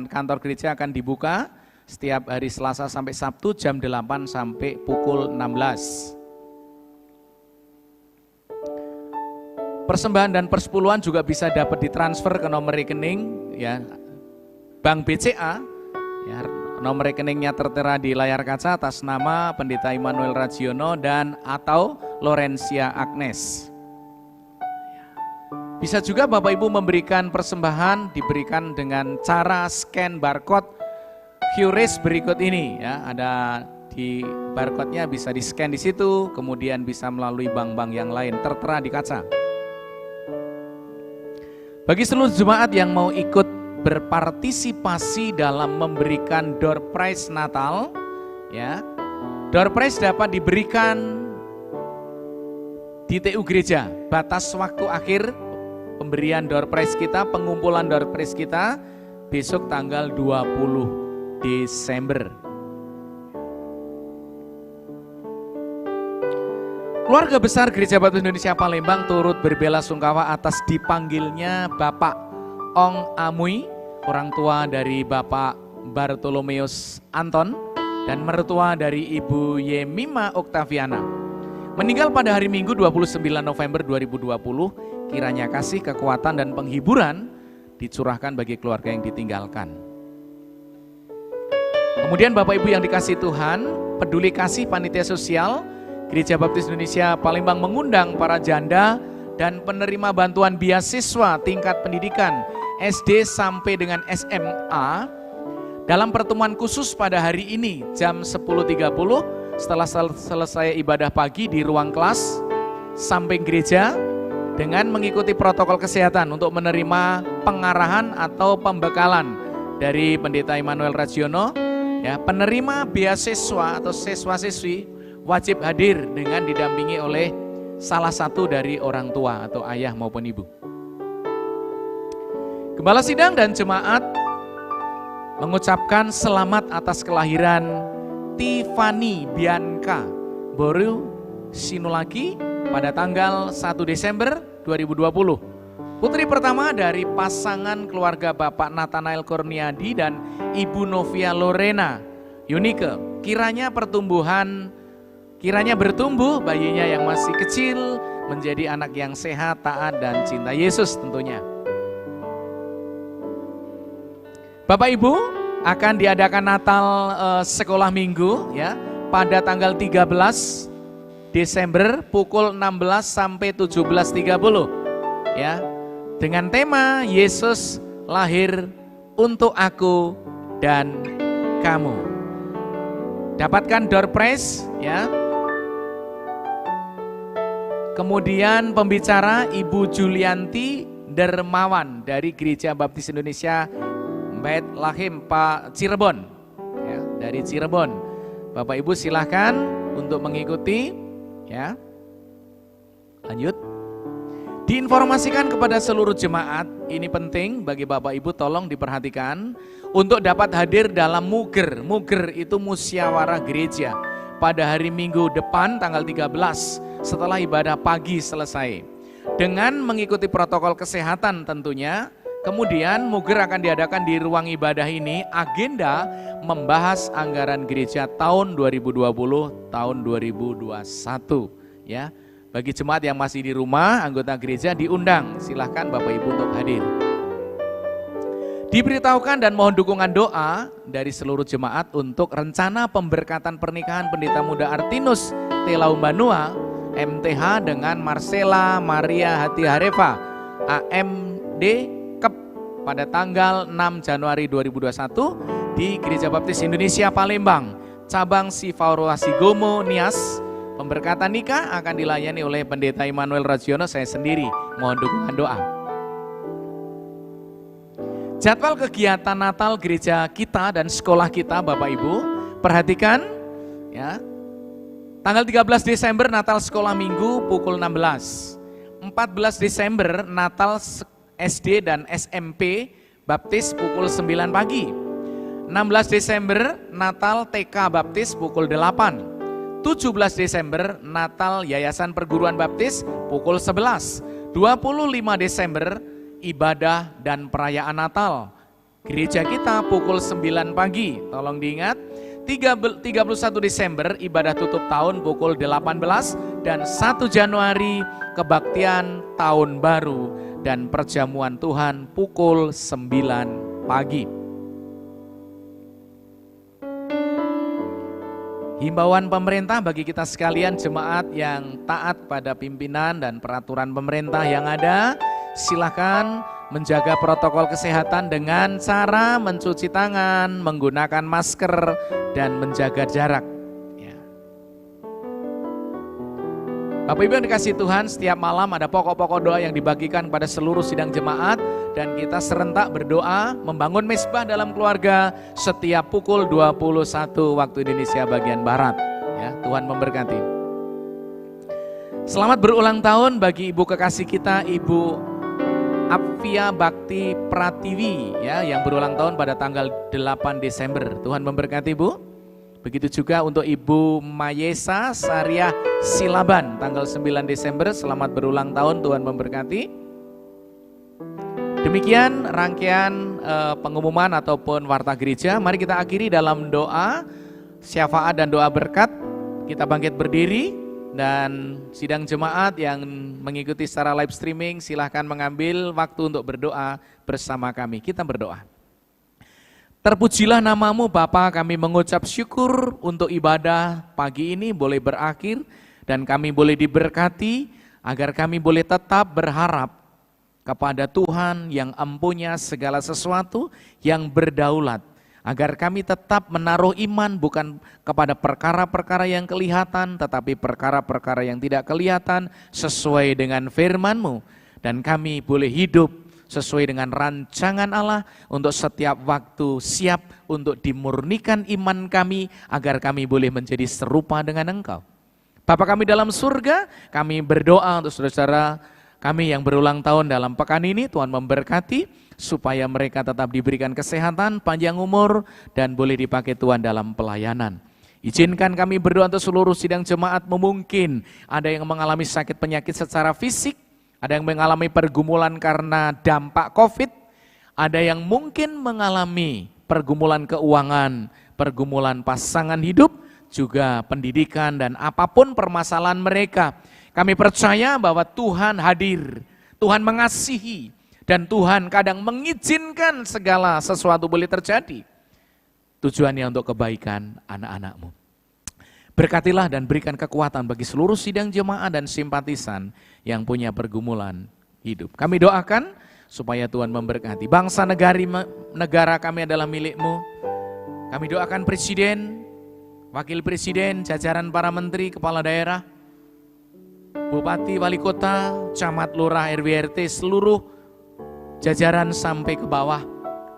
Kantor gereja akan dibuka setiap hari Selasa sampai Sabtu jam 8 sampai pukul 16. Persembahan dan persepuluhan juga bisa dapat ditransfer ke nomor rekening ya Bank BCA, ya, nomor rekeningnya tertera di layar kaca atas nama Pendeta Immanuel Ragiono dan atau Lorencia Agnes. Bisa juga Bapak Ibu memberikan persembahan, diberikan dengan cara scan barcode QRIS berikut ini. Ya, ada di barcode-nya bisa di scan di situ, kemudian bisa melalui bank-bank yang lain tertera di kaca. Bagi seluruh jemaat yang mau ikut berpartisipasi dalam memberikan door prize Natal, ya, door prize dapat diberikan di TU gereja. Batas waktu akhir pemberian door prize kita, pengumpulan door prize kita besok tanggal 20 Desember. Keluarga besar Gereja Baptis Indonesia Palembang turut berbelasungkawa atas dipanggilnya Bapak Ong Amui, orang tua dari Bapak Bartolomeus Anton dan mertua dari Ibu Yemima Oktaviana. Meninggal pada hari Minggu 29 November 2020, kiranya kasih, kekuatan dan penghiburan dicurahkan bagi keluarga yang ditinggalkan. Kemudian Bapak Ibu yang dikasihi Tuhan, peduli kasih panitia sosial Gereja Baptis Indonesia Palembang mengundang para janda dan penerima bantuan beasiswa tingkat pendidikan SD sampai dengan SMA dalam pertemuan khusus pada hari ini jam 10.30 setelah selesai ibadah pagi di ruang kelas samping gereja dengan mengikuti protokol kesehatan untuk menerima pengarahan atau pembekalan dari Pendeta Immanuel Ragiono. Ya, penerima beasiswa atau siswa-siswi wajib hadir dengan didampingi oleh salah satu dari orang tua atau ayah maupun ibu. Gembala sidang dan jemaat mengucapkan selamat atas kelahiran Tiffany Bianca Boru Sinulagi pada tanggal 1 Desember 2020. Putri pertama dari pasangan keluarga Bapak Nathanael Kurniadi dan Ibu Novia Lorena Yunike. Kiranya bertumbuh bayinya yang masih kecil menjadi anak yang sehat, taat dan cinta Yesus tentunya. Bapak Ibu, akan diadakan Natal sekolah minggu ya pada tanggal 13 Desember pukul 16 sampai 17.30 ya, dengan tema Yesus lahir untuk aku dan kamu. Dapatkan door prize ya. Kemudian pembicara Ibu Julianti Dermawan dari Gereja Baptis Indonesia Bait Lahim Pak Cirebon ya, dari Cirebon. Bapak Ibu silahkan untuk mengikuti ya. Lanjut. Diinformasikan kepada seluruh jemaat, ini penting bagi Bapak Ibu, tolong diperhatikan untuk dapat hadir dalam muger. Muger itu musyawarah gereja pada hari Minggu depan tanggal 13 setelah ibadah pagi selesai. Dengan mengikuti protokol kesehatan tentunya Kemudian Muger akan diadakan di ruang ibadah ini, agenda membahas anggaran gereja tahun 2020, tahun 2021 ya. Bagi jemaat yang masih di rumah, anggota gereja diundang, silahkan Bapak Ibu untuk hadir. Diberitahukan dan mohon dukungan doa dari seluruh jemaat untuk rencana pemberkatan pernikahan Pendeta Muda Artinus Telaumbanua MTH dengan Marcella Maria Hati Hareva AMD Kep pada tanggal 6 Januari 2021 di Gereja Baptis Indonesia Palembang, cabang Sivauro Asigomo Nias. Pemberkatan nikah akan dilayani oleh Pendeta Immanuel Rajiono, saya sendiri. Mohon dukungan doa. Jadwal kegiatan Natal gereja kita dan sekolah kita Bapak Ibu, perhatikan ya. Tanggal 13 Desember Natal sekolah minggu pukul 16. 14 Desember Natal SD dan SMP Baptis pukul 9 pagi. 16 Desember Natal TK Baptis pukul 8. 17 Desember Natal Yayasan Perguruan Baptis pukul 11. 25 Desember ibadah dan perayaan Natal gereja kita pukul 9 pagi. Tolong diingat, 31 Desember ibadah tutup tahun pukul 18 dan 1 Januari kebaktian tahun baru dan perjamuan Tuhan pukul 9 pagi. Himbauan pemerintah bagi kita sekalian jemaat yang taat pada pimpinan dan peraturan pemerintah yang ada, silakan menjaga protokol kesehatan dengan cara mencuci tangan, menggunakan masker, dan menjaga jarak. Ya. Bapak Ibu yang dikasihi Tuhan, setiap malam ada pokok-pokok doa yang dibagikan pada seluruh sidang jemaat, dan kita serentak berdoa membangun mezbah dalam keluarga setiap pukul 21 waktu Indonesia bagian Barat. Ya, Tuhan memberkati. Selamat berulang tahun bagi ibu kekasih kita, Ibu Apvia Bakti Pratiwi ya, yang berulang tahun pada tanggal 8 Desember. Tuhan memberkati Bu. Begitu juga untuk Ibu Mayesa Sariah Silaban tanggal 9 Desember. Selamat berulang tahun, Tuhan memberkati. Demikian rangkaian pengumuman ataupun warta gereja. Mari kita akhiri dalam doa syafaat dan doa berkat. Kita bangkit berdiri. Dan sidang jemaat yang mengikuti secara live streaming silahkan mengambil waktu untuk berdoa bersama kami. Kita berdoa. Terpujilah namamu Bapa, kami mengucap syukur untuk ibadah pagi ini boleh berakhir dan kami boleh diberkati agar kami boleh tetap berharap kepada Tuhan yang empunya segala sesuatu yang berdaulat. Agar kami tetap menaruh iman bukan kepada perkara-perkara yang kelihatan, tetapi perkara-perkara yang tidak kelihatan sesuai dengan firman-Mu. Dan kami boleh hidup sesuai dengan rancangan Allah untuk setiap waktu siap untuk dimurnikan iman kami, agar kami boleh menjadi serupa dengan Engkau. Bapa kami dalam surga, kami berdoa untuk saudara-saudara kami yang berulang tahun dalam pekan ini, Tuhan memberkati, supaya mereka tetap diberikan kesehatan, panjang umur, dan boleh dipakai Tuhan dalam pelayanan. Izinkan kami berdoa untuk seluruh sidang jemaat, mungkin ada yang mengalami sakit penyakit secara fisik, ada yang mengalami pergumulan karena dampak COVID, ada yang mungkin mengalami pergumulan keuangan, pergumulan pasangan hidup, juga pendidikan dan apapun permasalahan mereka. Kami percaya bahwa Tuhan hadir, Tuhan mengasihi, dan Tuhan kadang mengizinkan segala sesuatu boleh terjadi. Tujuannya untuk kebaikan anak-anak-Mu. Berkatilah dan berikan kekuatan bagi seluruh sidang jemaat dan simpatisan yang punya pergumulan hidup. Kami doakan supaya Tuhan memberkati. Bangsa negara kami adalah milik-Mu. Kami doakan Presiden, Wakil Presiden, jajaran para menteri, kepala daerah, Bupati, Wali Kota, Camat, Lurah, RW, RT, seluruh jajaran sampai ke bawah,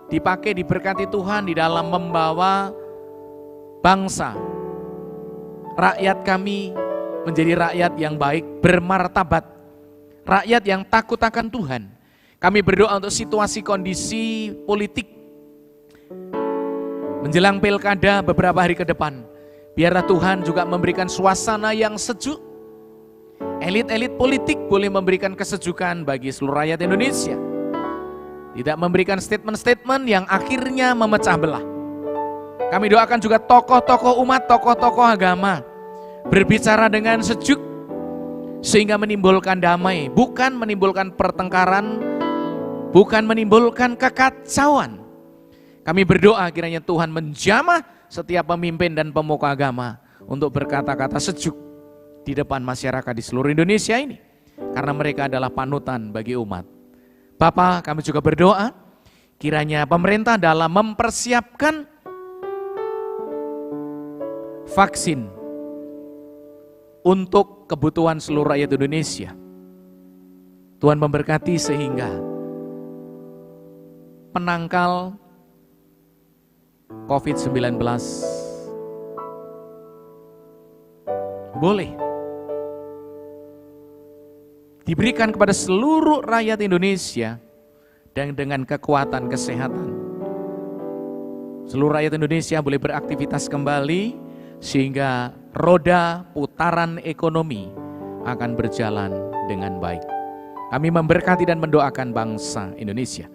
dipakai diberkati Tuhan di dalam membawa bangsa, rakyat kami menjadi rakyat yang baik, bermartabat, rakyat yang takut akan Tuhan. Kami berdoa untuk situasi kondisi politik menjelang pilkada beberapa hari ke depan. Biarlah Tuhan juga memberikan suasana yang sejuk. Elit-elit politik boleh memberikan kesejukan bagi seluruh rakyat Indonesia. Tidak memberikan statement-statement yang akhirnya memecah belah. Kami doakan juga tokoh-tokoh umat, tokoh-tokoh agama berbicara dengan sejuk sehingga menimbulkan damai, bukan menimbulkan pertengkaran, bukan menimbulkan kekacauan. Kami berdoa kiranya Tuhan menjamah setiap pemimpin dan pemuka agama untuk berkata-kata sejuk di depan masyarakat di seluruh Indonesia ini, karena mereka adalah panutan bagi umat. Bapa, kami juga berdoa kiranya pemerintah dalam mempersiapkan vaksin untuk kebutuhan seluruh rakyat Indonesia. Tuhan memberkati sehingga penangkal COVID-19 boleh diberikan kepada seluruh rakyat Indonesia dan dengan kekuatan kesehatan. Seluruh rakyat Indonesia boleh beraktivitas kembali sehingga roda putaran ekonomi akan berjalan dengan baik. Kami memberkati dan mendoakan bangsa Indonesia.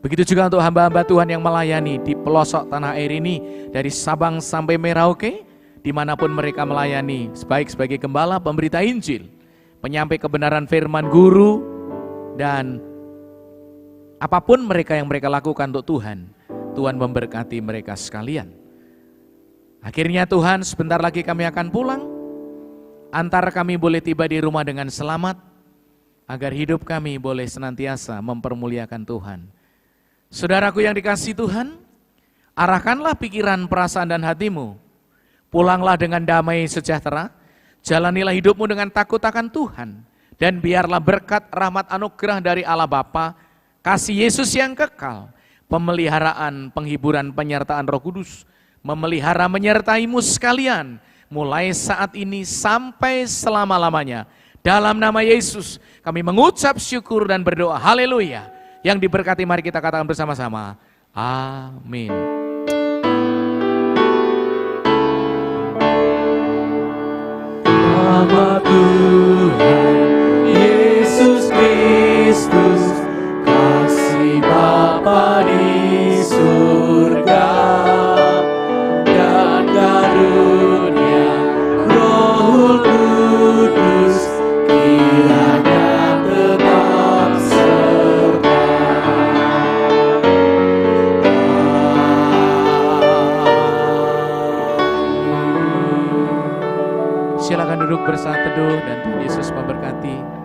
Begitu juga untuk hamba-hamba Tuhan yang melayani di pelosok tanah air ini, dari Sabang sampai Merauke, dimanapun mereka melayani, baik sebagai gembala, pemberita Injil, penyampai kebenaran firman guru, dan apapun mereka yang mereka lakukan untuk Tuhan, Tuhan memberkati mereka sekalian. Akhirnya Tuhan, sebentar lagi kami akan pulang, antar kami boleh tiba di rumah dengan selamat, agar hidup kami boleh senantiasa mempermuliakan Tuhan. Saudaraku yang dikasihi Tuhan, arahkanlah pikiran, perasaan dan hatimu, pulanglah dengan damai sejahtera, jalanilah hidupmu dengan takut akan Tuhan, dan biarlah berkat rahmat anugerah dari Allah Bapa, kasih Yesus yang kekal, pemeliharaan, penghiburan, penyertaan Roh Kudus, memelihara menyertaimu sekalian, mulai saat ini sampai selama-lamanya. Dalam nama Yesus kami mengucap syukur dan berdoa, haleluya. Yang diberkati mari kita katakan bersama-sama, amin. Nama Tuhan Yesus Kristus, kasih Bapa di surga, dan karunia Roh Kudus kiranya tetap serta. Silakan duduk bersatu teduh dan Tuhan Yesus memberkati.